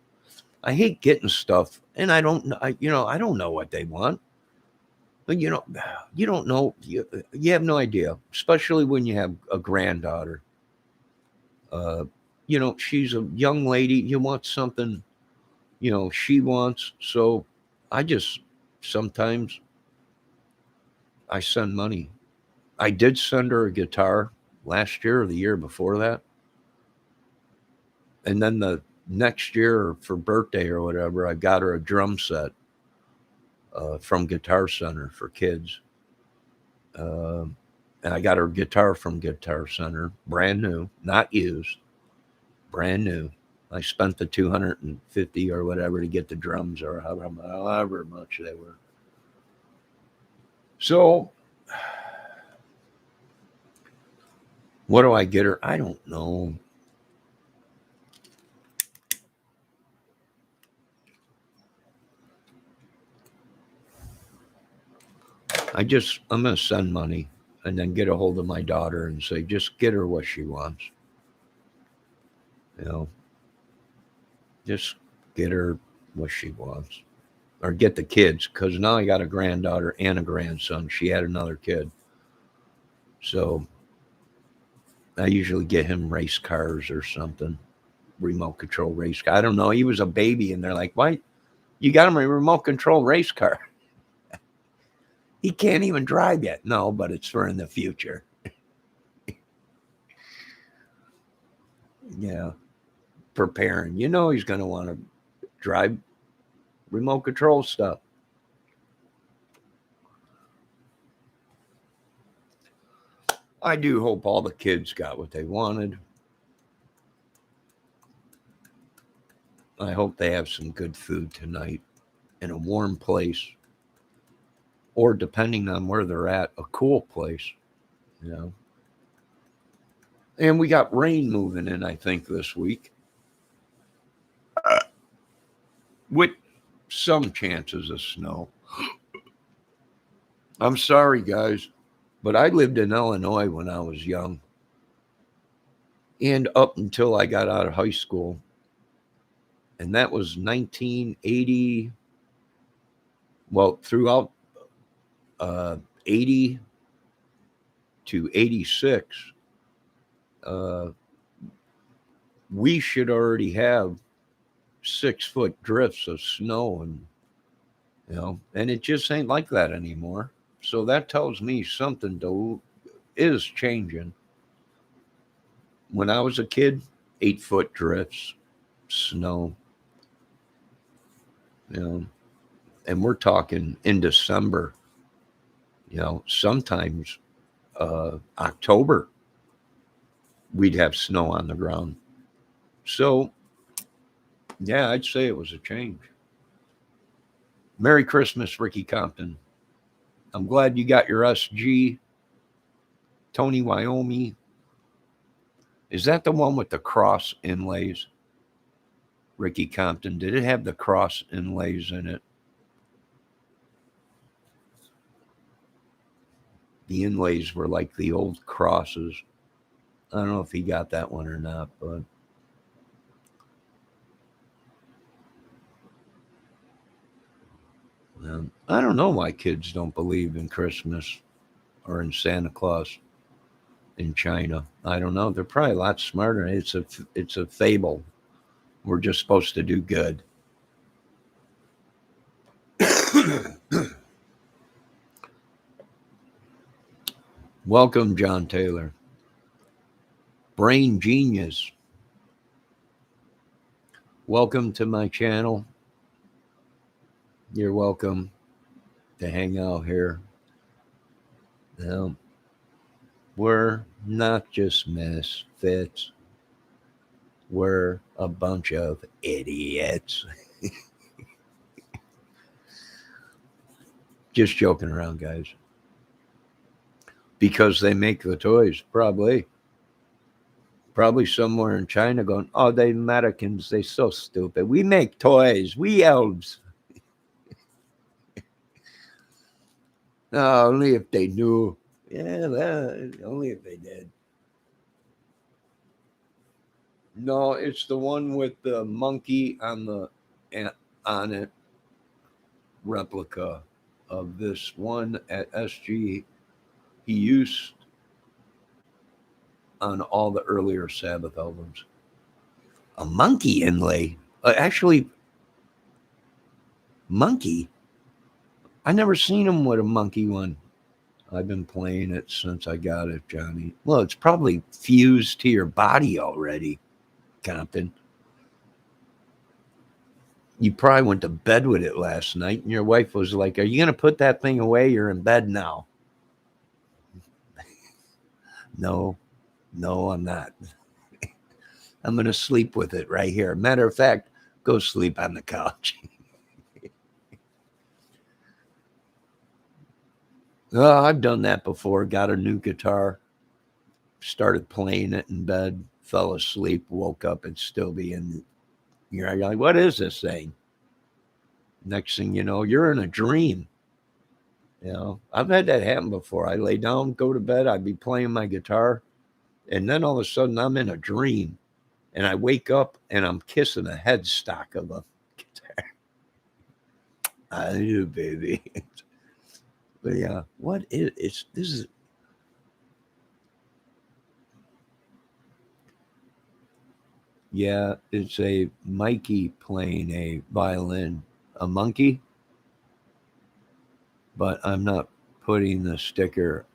I hate getting stuff, and I don't know. I don't know what they want. But you don't know. You have no idea, especially when you have a granddaughter. Uh, she's a young lady. You want something, she wants. So I just sometimes I send money. I did send her a guitar last year or the year before that. And then the next year for birthday or whatever, I got her a drum set from Guitar Center for kids. And I got her guitar from Guitar Center, brand new, not used, brand new. I spent the 250 or whatever to get the drums, or however much they were. So, what do I get her? I don't know. I'm going to send money and then get a hold of my daughter and say, just get her what she wants. You know, just get her what she wants. Or get the kids, because now I got a granddaughter and a grandson. She had another kid. So I usually get him race cars or something, remote control race car. I don't know. He was a baby, and they're like, why? You got him a remote control race car. He can't even drive yet. No, but it's for in the future. Yeah. Preparing. He's going to want to drive remote control stuff. I do hope all the kids got what they wanted. I hope they have some good food tonight in a warm place, or depending on where they're at, a cool place. You know. And we got rain moving in, I think, this week, with some chances of snow. I'm sorry, guys, but I lived in Illinois when I was young. And up until I got out of high school, and that was 1980. Well, throughout 80 to 86, uh, we should already have 6-foot drifts of snow, and it just ain't like that anymore. So that tells me something is changing. When I was a kid, 8-foot drifts, snow, you know. And we're talking in December, sometimes October, we'd have snow on the ground. So, yeah, I'd say it was a change. Merry Christmas, Ricky Compton. I'm glad you got your SG. Tony Wyoming. Is that the one with the cross inlays? Ricky Compton. Did it have the cross inlays in it? The inlays were like the old crosses. I don't know if he got that one or not, but I don't know why kids don't believe in Christmas or in Santa Claus in China. I don't know. They're probably a lot smarter. It's a fable. We're just supposed to do good. Welcome, John Taylor. Brain Genius. Welcome to my channel. You're welcome to hang out here. We're not just misfits. We're a bunch of idiots. Just joking around, guys. Because they make the toys, probably. Probably somewhere in China going, oh, they Americans, they so stupid. We make toys. We elves. Oh, only if they knew. Yeah, well, only if they did. No, it's the one with the monkey on it replica of this one at SG. He used on all the earlier Sabbath albums. A monkey inlay. Actually, monkey. I never seen him with a monkey one. I've been playing it since I got it, Johnny. Well, it's probably fused to your body already, Compton. You probably went to bed with it last night, and your wife was like, "Are you going to put that thing away? You're in bed now." No, I'm not. I'm going to sleep with it right here. Matter of fact, go sleep on the couch. Oh, I've done that before. Got a new guitar, started playing it in bed, fell asleep, woke up, and still be in. You're like, what is this thing? Next thing you know, you're in a dream. I've had that happen before. I lay down, go to bed, I'd be playing my guitar, and then all of a sudden I'm in a dream, and I wake up and I'm kissing a headstock of a guitar. I do, baby. But yeah, what is it's this is yeah, it's a Mikey playing a violin, a monkey, but I'm not putting the sticker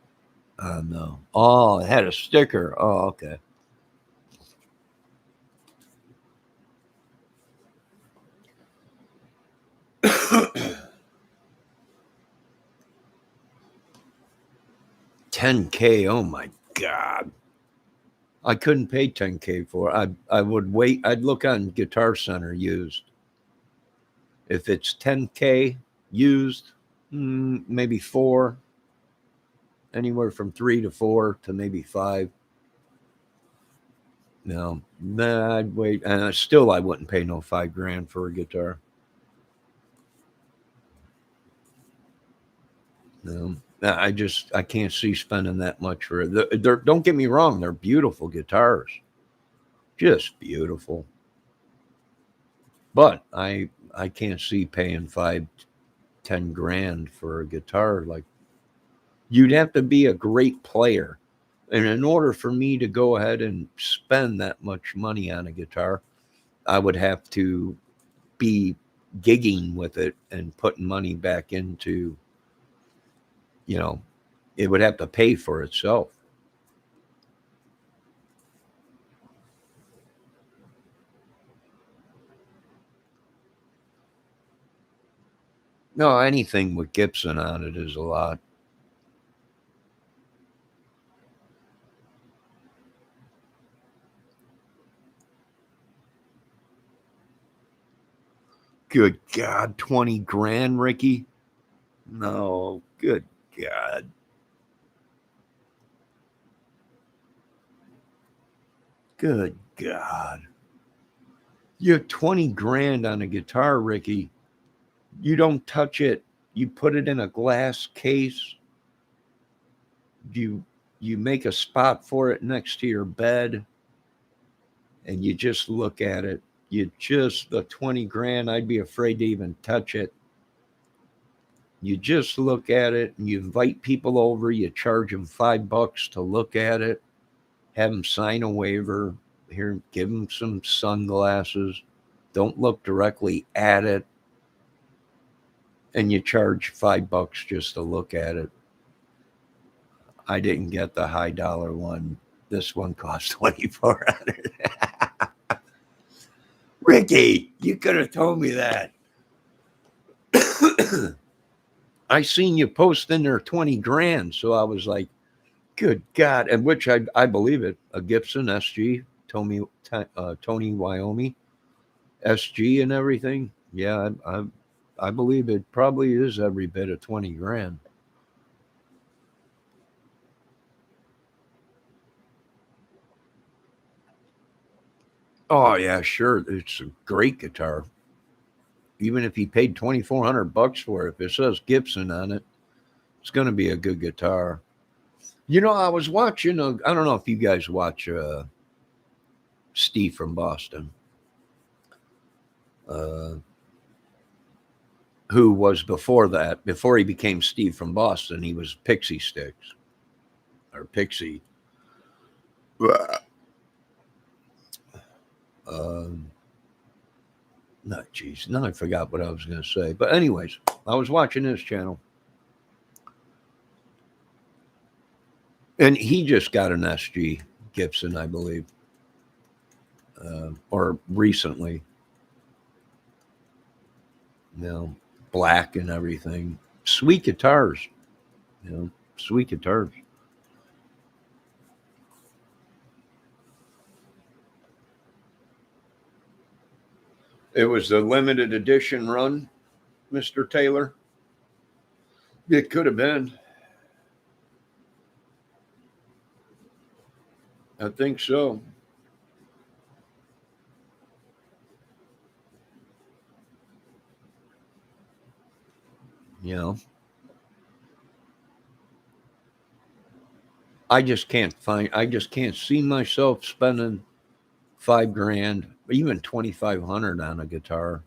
on the. Oh, it had a sticker. Oh, okay. 10K. Oh my God. I couldn't pay 10K for it. I would wait. I'd look on Guitar Center used. If it's 10K used, maybe four, anywhere from 3 to 4 to maybe 5. No, nah, I'd wait. And still, I wouldn't pay no $5,000 for a guitar. No, I can't see spending that much for it. Don't get me wrong, they're beautiful guitars, just beautiful. But I can't see paying 5-10 grand for a guitar. Like, you'd have to be a great player, and in order for me to go ahead and spend that much money on a guitar, I would have to be gigging with it and putting money back into, you know, it would have to pay for itself. No, anything with Gibson on it is a lot. Good God, 20 grand, Ricky? No, good God. Good God. You have 20 grand on a guitar, Ricky. You don't touch it. You put it in a glass case. You you make a spot for it next to your bed and you just look at it. You just the 20 grand, I'd be afraid to even touch it. You just look at it and you invite people over, you charge them $5 to look at it, have them sign a waiver, here, give them some sunglasses, don't look directly at it, and you charge $5 just to look at it. I didn't get the high dollar one. This one cost 2,400. Ricky, you could have told me that. I seen you post in there 20 grand, so I was like, good God, and which I believe it. A Gibson SG, Tony Wyoming SG and everything. Yeah, I believe it probably is every bit of 20 grand. Oh yeah, sure. It's a great guitar. Even if he paid 2,400 bucks for it, if it says Gibson on it, it's going to be a good guitar. You know, I was watching. I don't know if you guys watch Steve from Boston, uh, who was before that. Before he became Steve from Boston, he was Pixie Sticks or Pixie. Um, Not geez, now I forgot what I was going to say. But anyways, I was watching his channel, and he just got an SG Gibson, I believe, or recently. You know, black and everything. Sweet guitars, you know, sweet guitars. It was a limited edition run, Mr. Taylor. It could have been. I think so. You know, I just can't see myself spending 5 grand, even 2,500 on a guitar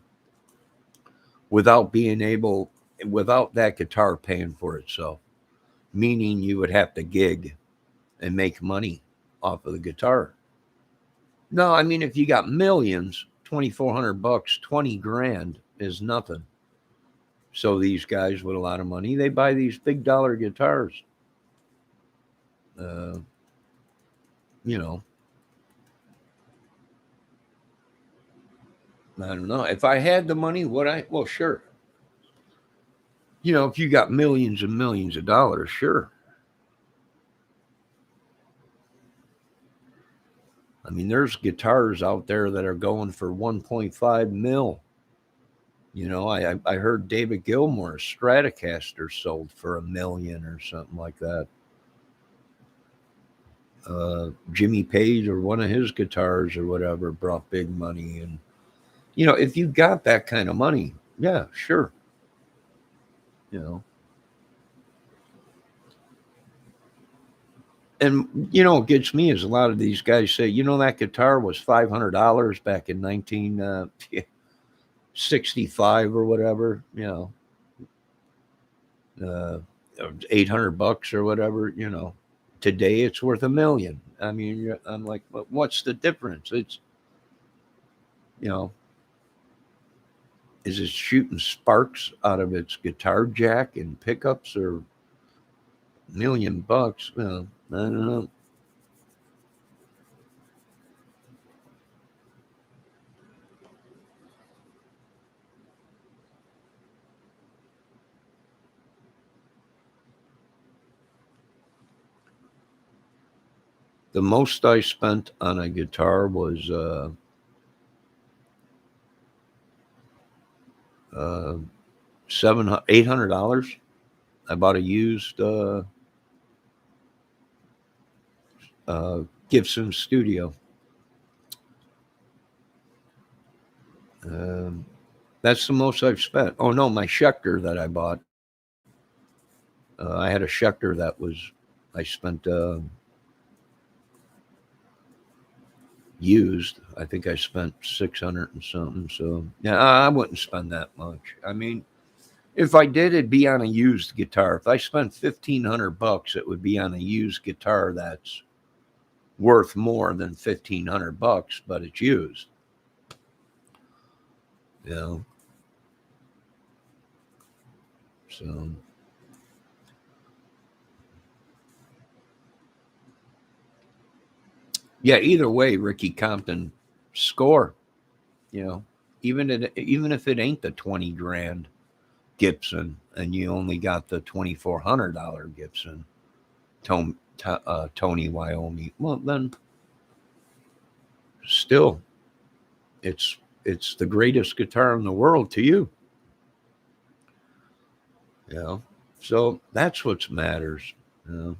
without being able, without that guitar paying for itself. Meaning you would have to gig and make money off of the guitar. No, I mean, if you got millions, 2,400 bucks, 20 grand is nothing. So these guys with a lot of money, they buy these big dollar guitars. Uh, you know, I don't know. If I had the money, would I? Well, sure. You know, if you got millions and millions of dollars, sure. I mean, there's guitars out there that are going for 1.5 mil. You know, I heard David Gilmour's Stratocaster sold for 1 million or something like that. Jimmy Page or one of his guitars or whatever brought big money. And, you know, if you got that kind of money, yeah, sure. You know, and, you know, what gets me is a lot of these guys say, you know, that guitar was $500 back in 1965 or whatever, you know, 800 bucks or whatever, you know, today it's worth 1 million. I mean, I'm like, what's the difference? It's, you know, is it shooting sparks out of its guitar jack and pickups or 1 million bucks? Well, I don't know. The most I spent on a guitar was $800. I bought a used Gibson Studio. That's the most I've spent. Oh no, my Schecter that I bought. I had a Schecter that I spent used. I think I spent 600 and something. So yeah, I wouldn't spend that much. I mean, if I did, it'd be on a used guitar. If I spent $1,500, it would be on a used guitar that's worth more than $1,500, but it's used. You know, so yeah. Either way, Ricky Compton score. You know, even if it ain't the 20 grand Gibson and you only got the $2,400 Gibson, Tony Iommi. Well, then still, it's the greatest guitar in the world to you. You know, so that's what matters. You know?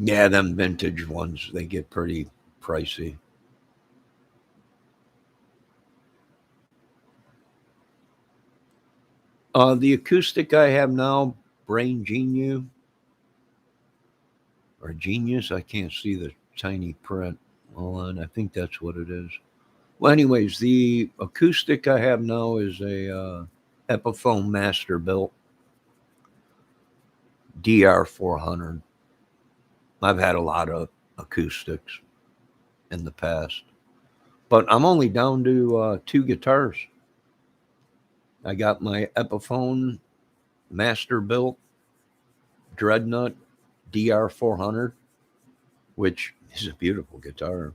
Yeah, them vintage ones, they get pretty pricey. The acoustic I have now, Brain Genius or Genius, I can't see the tiny print. Hold on, I think that's what it is. Well, anyways, the acoustic I have now is a Epiphone Masterbuilt DR400. I've had a lot of acoustics in the past, but I'm only down to two guitars. I got my Epiphone Masterbuilt Dreadnought DR400, which is a beautiful guitar.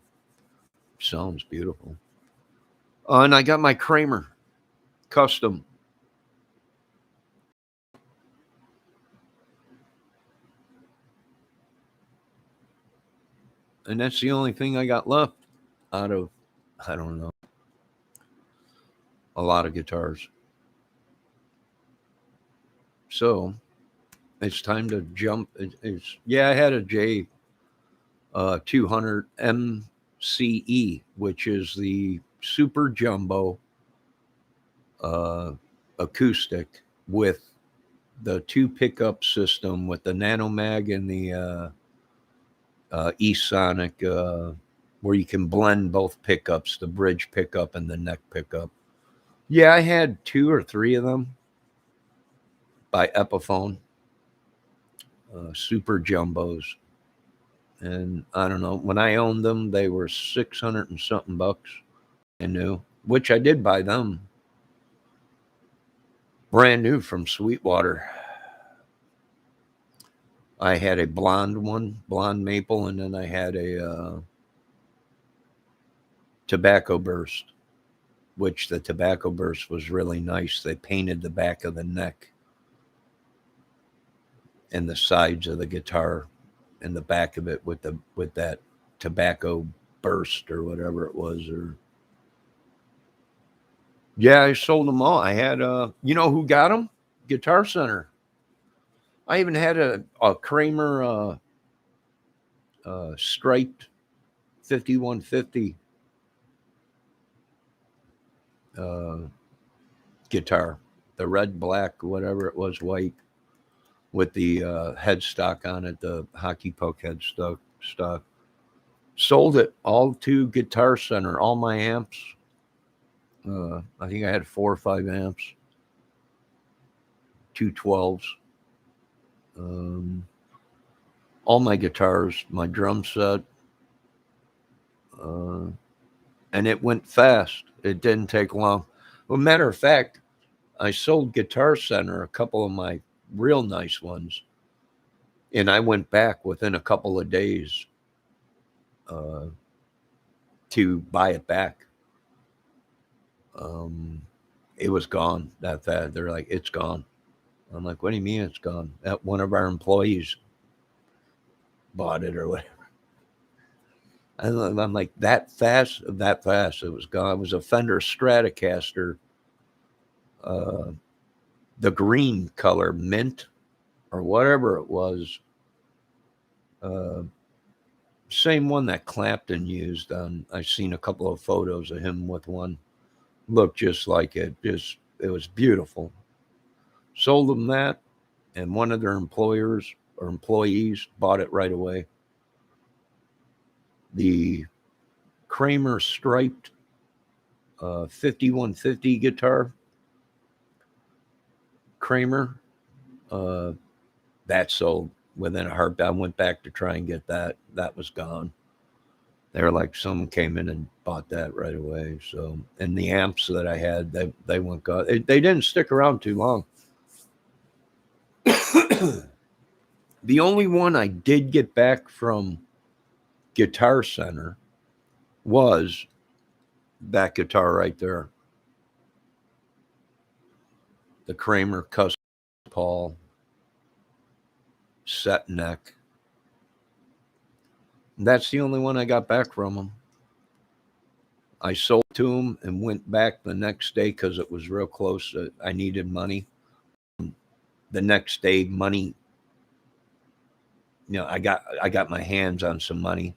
Sounds beautiful. And I got my Kramer Custom. And that's the only thing I got left out of, I don't know, a lot of guitars. So it's time to jump. Yeah, I had a J 200 MCE, which is the super jumbo acoustic with the two pickup system with the Nanomag and the eSonic, where you can blend both pickups, the bridge pickup and the neck pickup. Yeah, I had two or three of them by Epiphone, super jumbos. And I don't know, when I owned them, they were 600 and something bucks. And new, which I did buy them brand new from Sweetwater. I had a blonde one, blonde maple, and then I had a tobacco burst, which the tobacco burst was really nice. They painted the back of the neck and the sides of the guitar and the back of it with that tobacco burst or whatever it was. Or yeah, I sold them all. I had you know who got them? Guitar Center. I even had a Kramer striped 5150 uh, guitar, the red, black, whatever it was, white, with the headstock on it, the hockey puck headstock stock. Sold it all to Guitar Center, all my amps. I think I had 4 or 5 amps, 212s, all my guitars, my drum set, uh, and it went fast. It didn't take long. Well, matter of fact, I sold Guitar Center a couple of my real nice ones And I went back within a couple of days to buy it back. It was gone that fast. They're like, it's gone. I'm like, what do you mean it's gone? That one of our employees bought it or whatever. And I'm like, that fast? That fast. It was gone. It was a Fender Stratocaster, the green color, mint or whatever it was. Same one that Clapton used. I've seen a couple of photos of him with one. Looked just like it. It was beautiful. Sold them that, and one of their employers or employees bought it right away. The Kramer striped 5150 guitar. Kramer, that sold within a heartbeat. I went back to try and get that. That was gone. They were like, someone came in and bought that right away. So, and the amps that I had, they went gone. They didn't stick around too long. The only one I did get back from Guitar Center was that guitar right there. The Kramer Custom Paul set neck. That's the only one I got back from them. I sold to him and went back the next day because it was real close. I needed money. The next day, money. I got my hands on some money,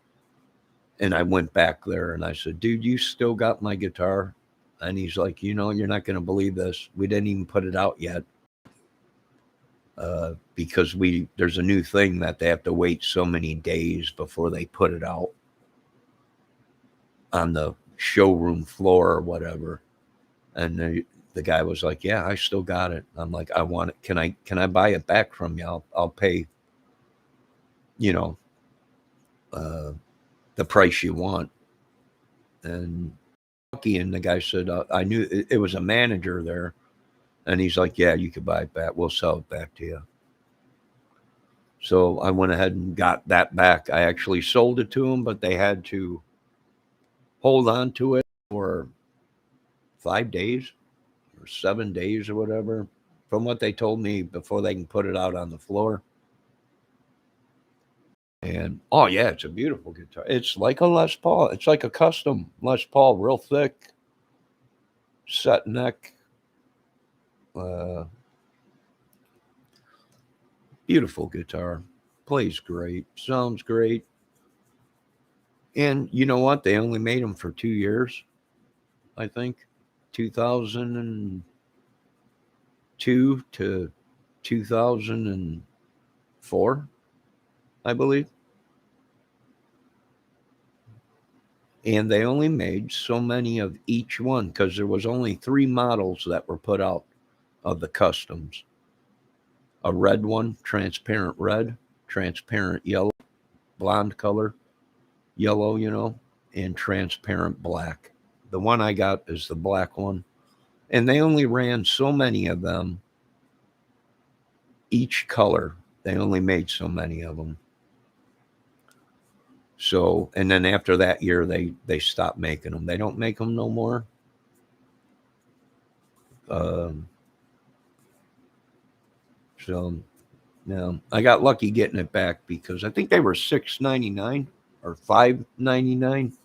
and I went back there and I said, "Dude, you still got my guitar?" And he's like, "You're not going to believe this. We didn't even put it out yet." Because there's a new thing that they have to wait so many days before they put it out on the showroom floor or whatever. And the guy was like, "Yeah, I still got it." I'm like, "I want it. Can I buy it back from you? I'll pay, the price you want." And the guy said, "I knew it was a manager there." And he's like, "Yeah, you could buy it back. We'll sell it back to you." So I went ahead and got that back. I actually sold it to them, but they had to hold on to it for 5 days or 7 days or whatever, from what they told me, before they can put it out on the floor. And oh yeah, it's a beautiful guitar. It's like a Les Paul. It's like a custom Les Paul, real thick, set neck. Beautiful guitar. Plays great. Sounds great. And you know what? They only made them for 2 years, I think. 2002 to 2004, I believe. And they only made so many of each one because there was only 3 models that were put out of the customs. A red one, transparent red, transparent yellow, blonde color, yellow, and transparent black. The one I got is the black one. And they only ran so many of them, each color. They only made so many of them. So, and then after that year, they stopped making them. They don't make them no more. So, I got lucky getting it back because I think they were $6.99 or $5.99,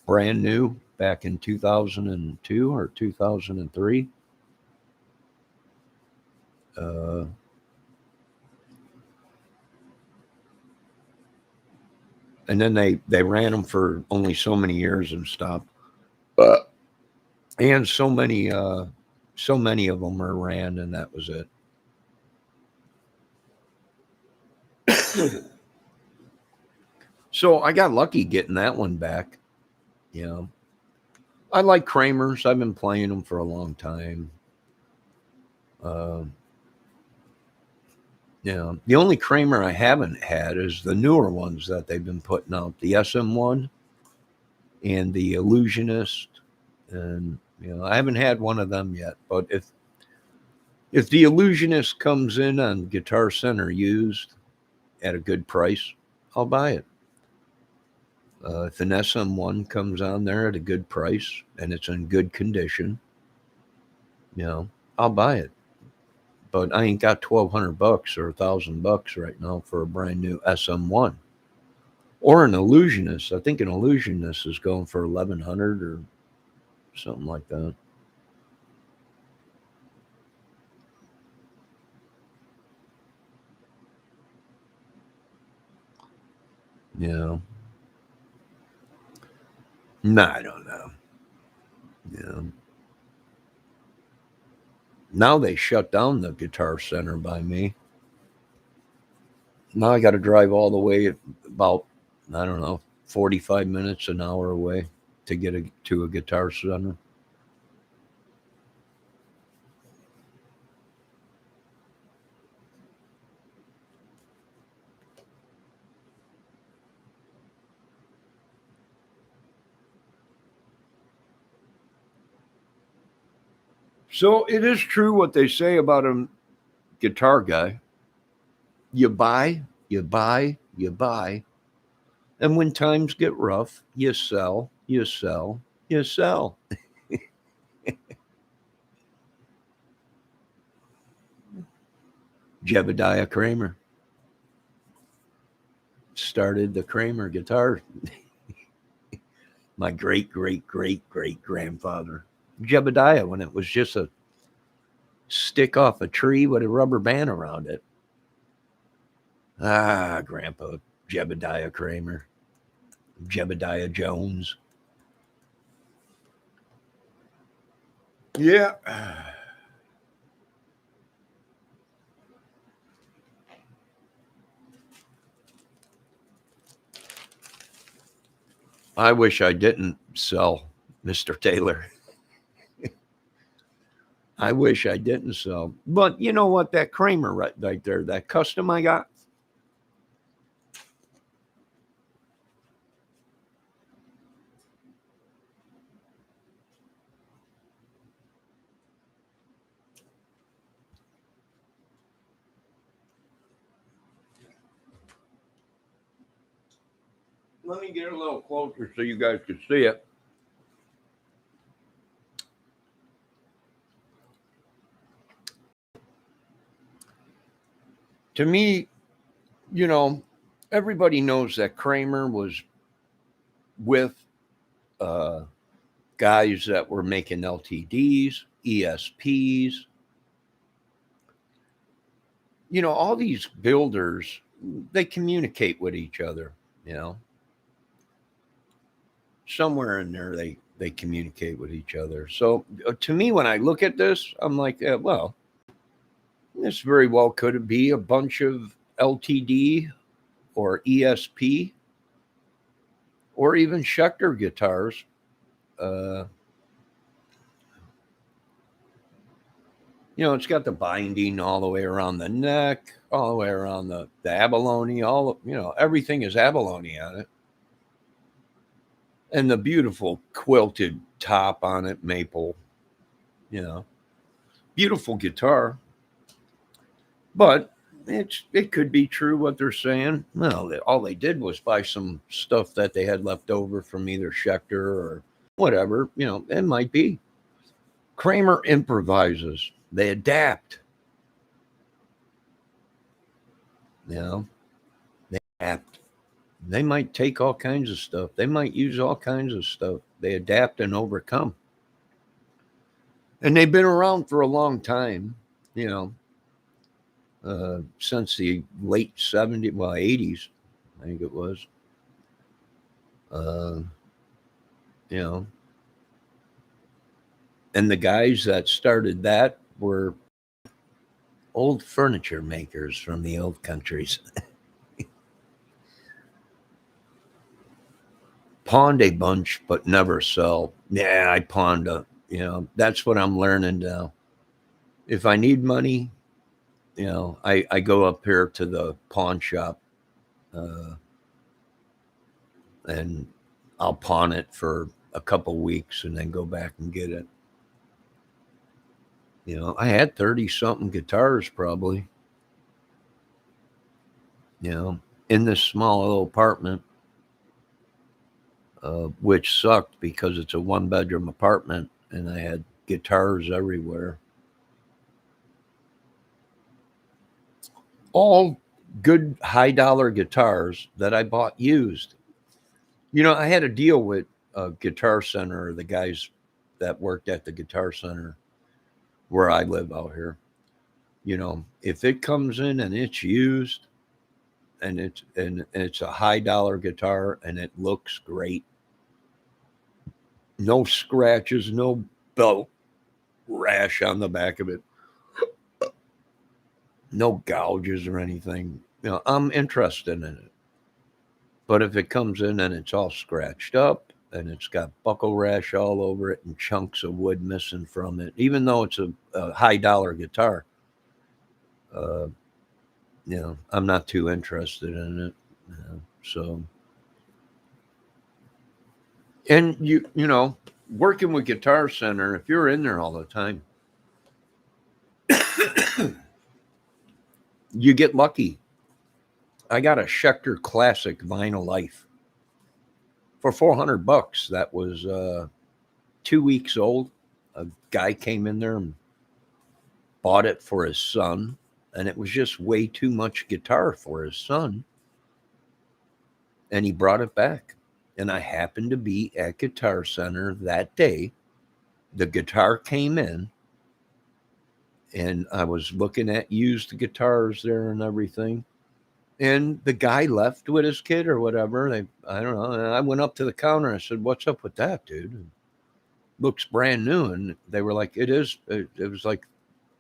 brand new, back in 2002 or 2003. And then they ran them for only so many years and stopped. And so many of them were ran, and that was it. So I got lucky getting that one back. I like Kramers. I've been playing them for a long time. The only Kramer I haven't had is the newer ones that they've been putting out, the SM1 and the Illusionist. And I haven't had one of them yet. But if the Illusionist comes in on Guitar Center used, at a good price, I'll buy it. If an SM1 comes on there at a good price and it's in good condition, I'll buy it. But I ain't got $1,200 or $1,000 right now for a brand new SM1 or an Illusionist. I think an Illusionist is going for 1,100 or something like that. Yeah. Nah, I don't know. Yeah. Now they shut down the Guitar Center by me. Now I got to drive all the way about, I don't know, 45 minutes, an hour away to get to a Guitar Center. So it is true what they say about a guitar guy. You buy, you buy, you buy. And when times get rough, you sell, you sell, you sell. Jebediah Kramer started the Kramer guitar. My great, great, great, great grandfather. Jebediah, when it was just a stick off a tree with a rubber band around it. Ah, Grandpa Jebediah Kramer. Jebediah Jones. Yeah. I wish I didn't sell, Mr. Taylor. I wish I didn't sell. But you know what? That Kramer right there, that custom I got. Let me get a little closer so you guys can see it. To me, everybody knows that Kramer was with uh, guys that were making LTDs, ESPs. All these builders, they communicate with each other, somewhere in there they communicate with each other. So to me, when I look at this, I'm like, well, this very well could be a bunch of LTD or ESP or even Schecter guitars. It's got the binding all the way around the neck, all the way around the abalone, everything is abalone on it. And the beautiful quilted top on it, maple, beautiful guitar. But it could be true what they're saying. Well, all they did was buy some stuff that they had left over from either Schecter or whatever. It might be. Kramer improvises. They adapt. They adapt. They might take all kinds of stuff. They might use all kinds of stuff. They adapt and overcome. And they've been around for a long time, since the late 70s, well, 80s, I think it was. Uh, you know, and the guys that started that were old furniture makers from the old countries. Pawned a bunch, but never sell. Yeah, I pawned that's what I'm learning now. If I need money, I go up here to the pawn shop and I'll pawn it for a couple weeks and then go back and get it. I had 30 something guitars probably. you know, in this small little apartment, which sucked because it's a 1 bedroom apartment and I had guitars everywhere. All good high dollar guitars that I bought used. I had a deal with Guitar Center, the guys that worked at the Guitar Center where I live out here. If it comes in and it's used and it's a high dollar guitar and it looks great, no scratches, no belt rash on the back of it, no gouges or anything. I'm interested in it. But if it comes in and it's all scratched up and it's got buckle rash all over it and chunks of wood missing from it, even though it's a high dollar guitar, uh, I'm not too interested in it. So, and working with Guitar Center, if you're in there all the time, you get lucky. I got a Schecter Classic Vinyl Life for $400. That was 2 weeks old. A guy came in there and bought it for his son, and it was just way too much guitar for his son. And he brought it back. And I happened to be at Guitar Center that day. The guitar came in, and I was looking at used guitars there and everything. And the guy left with his kid or whatever. I don't know. And I went up to the counter. I said, "What's up with that, dude? It looks brand new." And they were like, "It is." It was like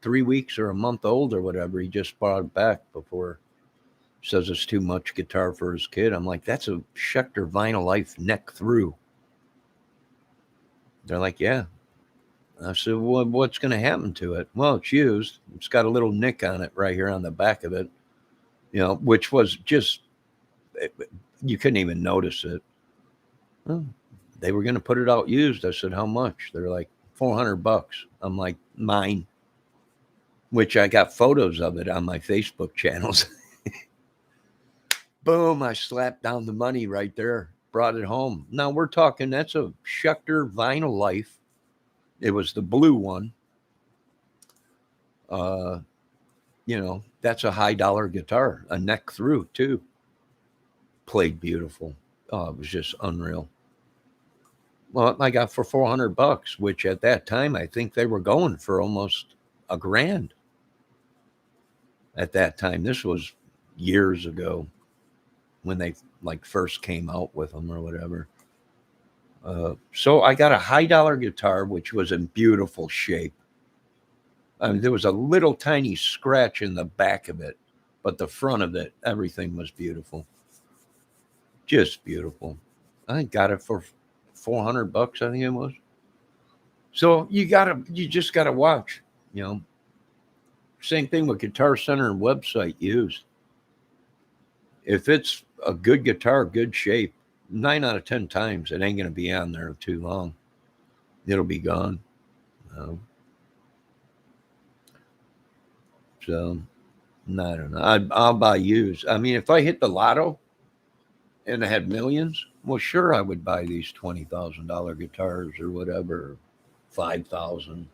3 weeks or a month old or whatever. He just brought it back before. Says it's too much guitar for his kid. I'm like, "That's a Schecter Vinyl Life neck through." They're like, "Yeah." I said, "Well, what's going to happen to it?" "Well, it's used. It's got a little nick on it right here on the back of it, which was just, you couldn't even notice it." Well, they were going to put it out used. I said, "How much?" They're like, $400. I'm like, "Mine," which I got photos of it on my Facebook channels. Boom, I slapped down the money right there, brought it home. Now we're talking, that's a Schecter Vinyl Life. It was the blue one. Uh, that's a high dollar guitar, a neck through too. Played beautiful. Oh, it was just unreal. Well, I got for $400, which at that time I think they were going for almost $1,000 at that time. This was years ago when they like first came out with them or whatever. So I got a high dollar guitar, which was in beautiful shape. I mean, there was a little tiny scratch in the back of it, but the front of it, everything was beautiful. Just beautiful. I got it for $400, I think it was. So you just gotta watch, you know. Same thing with Guitar Center and website used. If it's a good guitar, good shape, 9 out of 10 times it ain't gonna be on there too long. It'll be gone. Um, so I don't know. I'll buy used. I mean, if I hit the lotto and I had millions, well, sure, I would buy these $20,000 guitars or whatever, 5,000.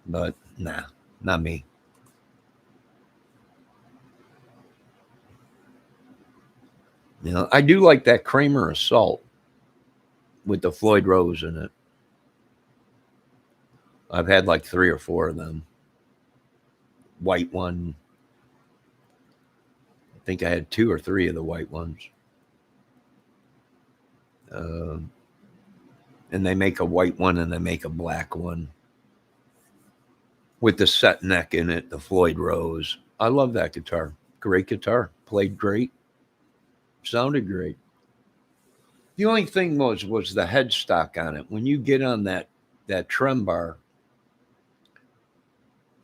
But nah, not me. I do like that Kramer Assault with the Floyd Rose in it. I've had like 3 or 4 of them. White one. I think I had 2 or 3 of the white ones. Uh, and they make a white one and they make a black one with the set neck in it, the Floyd Rose. I love that guitar. Great guitar. Played great. Sounded great. The only thing was the headstock on it. When you get on that trem bar,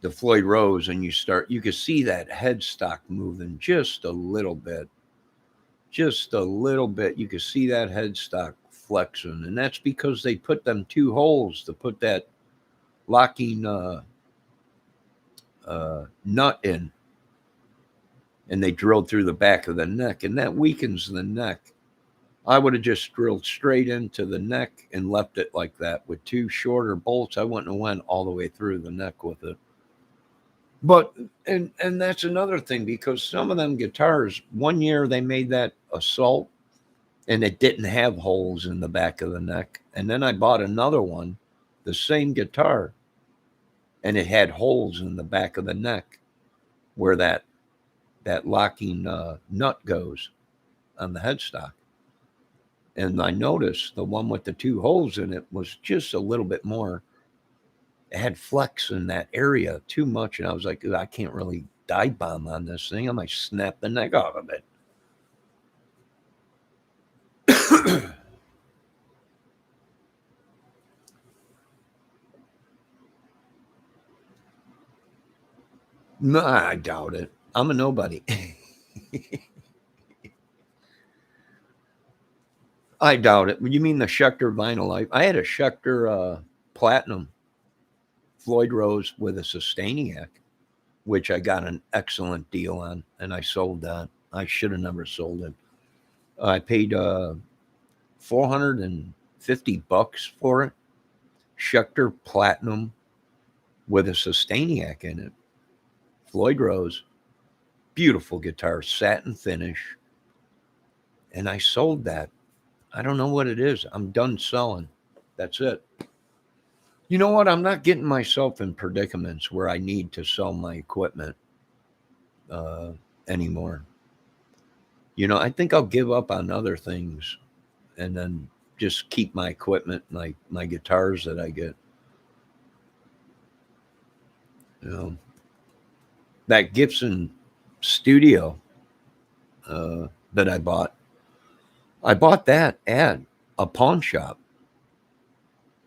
the Floyd Rose, and you can see that headstock moving just a little bit. Just a little bit. You can see that headstock flexing. And that's because they put them 2 holes to put that locking nut in. and they drilled through the back of the neck, and that weakens the neck. I would have just drilled straight into the neck and left it like that. With two shorter bolts, I wouldn't have went all the way through the neck with it. But and that's another thing, because some of them guitars, one year they made that Assault and it didn't have holes in the back of the neck. And then I bought another one, the same guitar, and it had holes in the back of the neck where that locking nut goes on the headstock. And I noticed the one with the two holes in it was just a little bit more. It had flex in that area too much, and I was like, I can't really dive bomb on this thing. I might snap the neck off of it. No, I doubt it. I'm a nobody. I doubt it. You mean the Schecter Vinyl Life? I had a Schecter Platinum Floyd Rose with a Sustainiac, which I got an excellent deal on, and I sold that. I should have never sold it. I paid $450 for it. Schecter Platinum with a Sustainiac in it. Floyd Rose, beautiful guitar, satin finish, and I sold that. I don't know what it is. I'm done selling. That's it. You know what? I'm not getting myself in predicaments where I need to sell my equipment anymore. I think I'll give up on other things and then just keep my equipment, my guitars that I get. That Gibson Studio that I bought that at a pawn shop.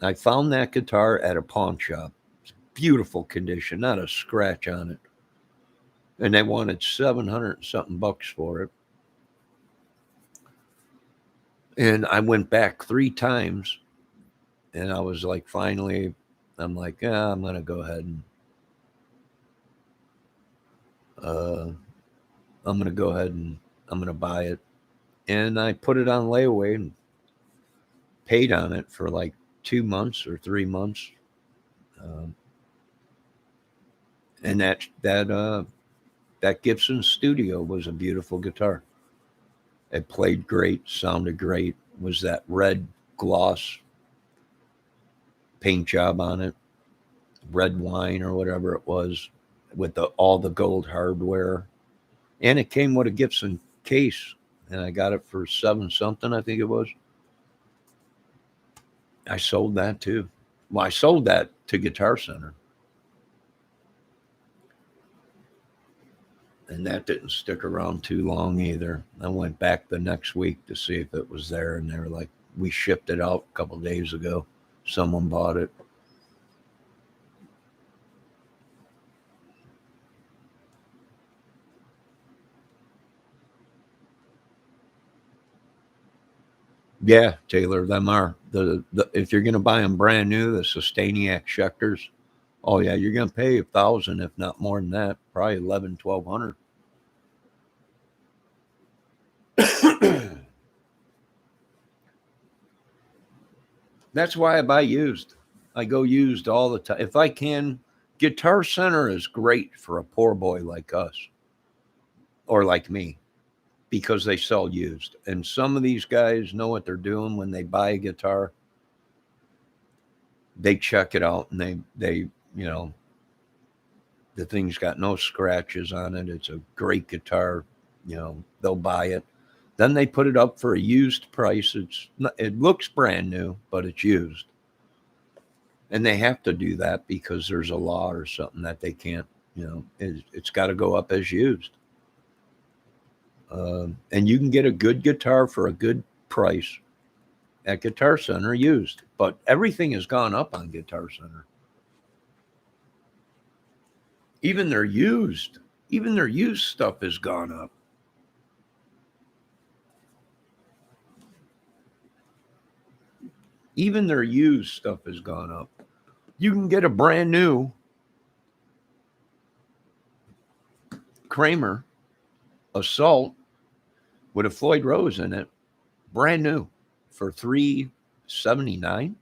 I found that guitar at a pawn shop. It's beautiful condition, not a scratch on it. And they wanted 700 something bucks for it. And I went back 3 times, and I was like, finally, I'm like, yeah, I'm going to go ahead and I'm going to go ahead and I'm going to buy it. And I put it on layaway and paid on it for like 2 months or 3 months. And that Gibson Studio was a beautiful guitar. It played great, sounded great. Was that red gloss paint job on it, red wine or whatever it was, with all the gold hardware. And it came with a Gibson case, and I got it for 7 something, I think it was. I sold that too. Well, I sold that to Guitar Center. And that didn't stick around too long either. I went back the next week to see if it was there, and they were like, we shipped it out a couple of days ago. Someone bought it. Yeah, Taylor, them are the if you're going to buy them brand new, the Sustainiac Schecters. Oh yeah, you're going to pay 1,000, if not more than that, probably 11, 1,200. That's why I buy used. I go used all the time if I can. Guitar Center is great for a poor boy like us or like me, because they sell used. And some of these guys know what they're doing when they buy a guitar. They check it out, and they the thing's got no scratches on it. It's a great guitar. They'll buy it. Then they put it up for a used price. It looks brand new, but it's used. And they have to do that because there's a law or something that they can't, it's got to go up as used. And you can get a good guitar for a good price at Guitar Center used. But everything has gone up on Guitar Center. Even their used stuff has gone up. Even their used stuff has gone up. You can get a brand new Kramer Assault with a Floyd Rose in it, brand new, for $379.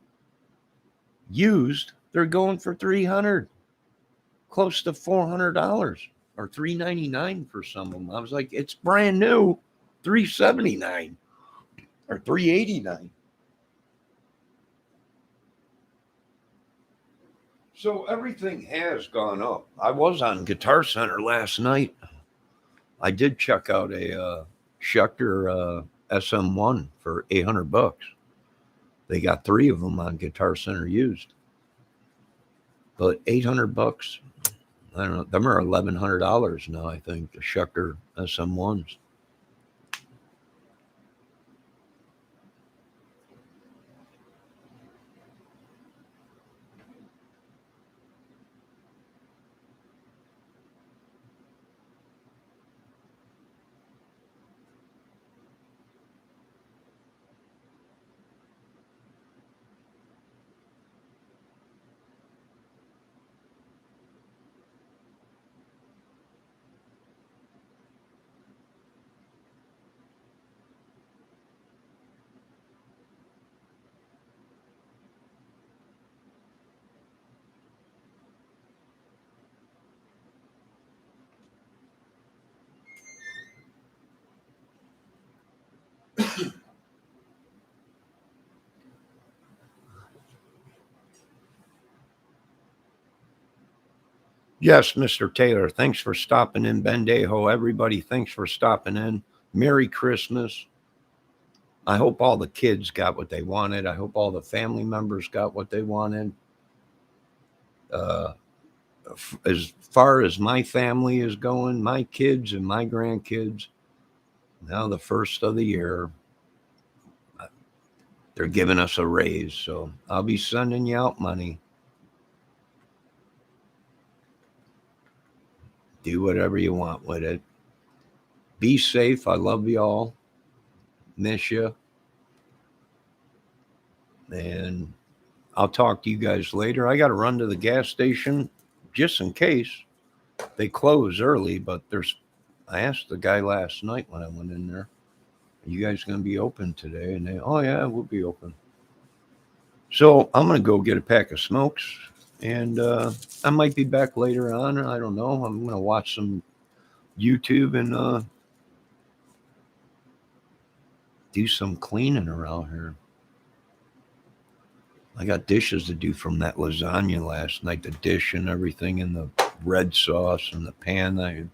Used, they're going for $300, close to $400, or $399 for some of them. I was like, it's brand new, $379 or $389. So everything has gone up. I was on Guitar Center last night. I did check out a Schecter SM1 for $800. They got 3 of them on Guitar Center used, but $800. I don't know. Them are $1,100 now. I think the Schecter SM1s. Yes, Mr. Taylor. Thanks for stopping in, Bendejo. Everybody, thanks for stopping in. Merry Christmas. I hope all the kids got what they wanted. I hope all the family members got what they wanted. Uh, as far as my family is going, my kids and my grandkids, now the first of the year, they're giving us a raise. So I'll be sending you out money. Do whatever you want with it. Be safe. I love you all. Miss you. And I'll talk to you guys later. I got to run to the gas station just in case they close early. But I asked the guy last night when I went in there, are you guys going to be open today? And they, oh, yeah, we'll be open. So I'm going to go get a pack of smokes. And I might be back later on. I don't know. I'm going to watch some YouTube and do some cleaning around here. I got dishes to do from that lasagna last night, the dish and everything, and the red sauce and the pan.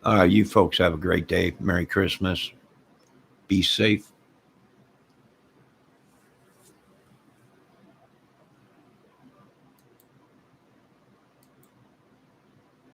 All right, you folks have a great day. Merry Christmas. Be safe.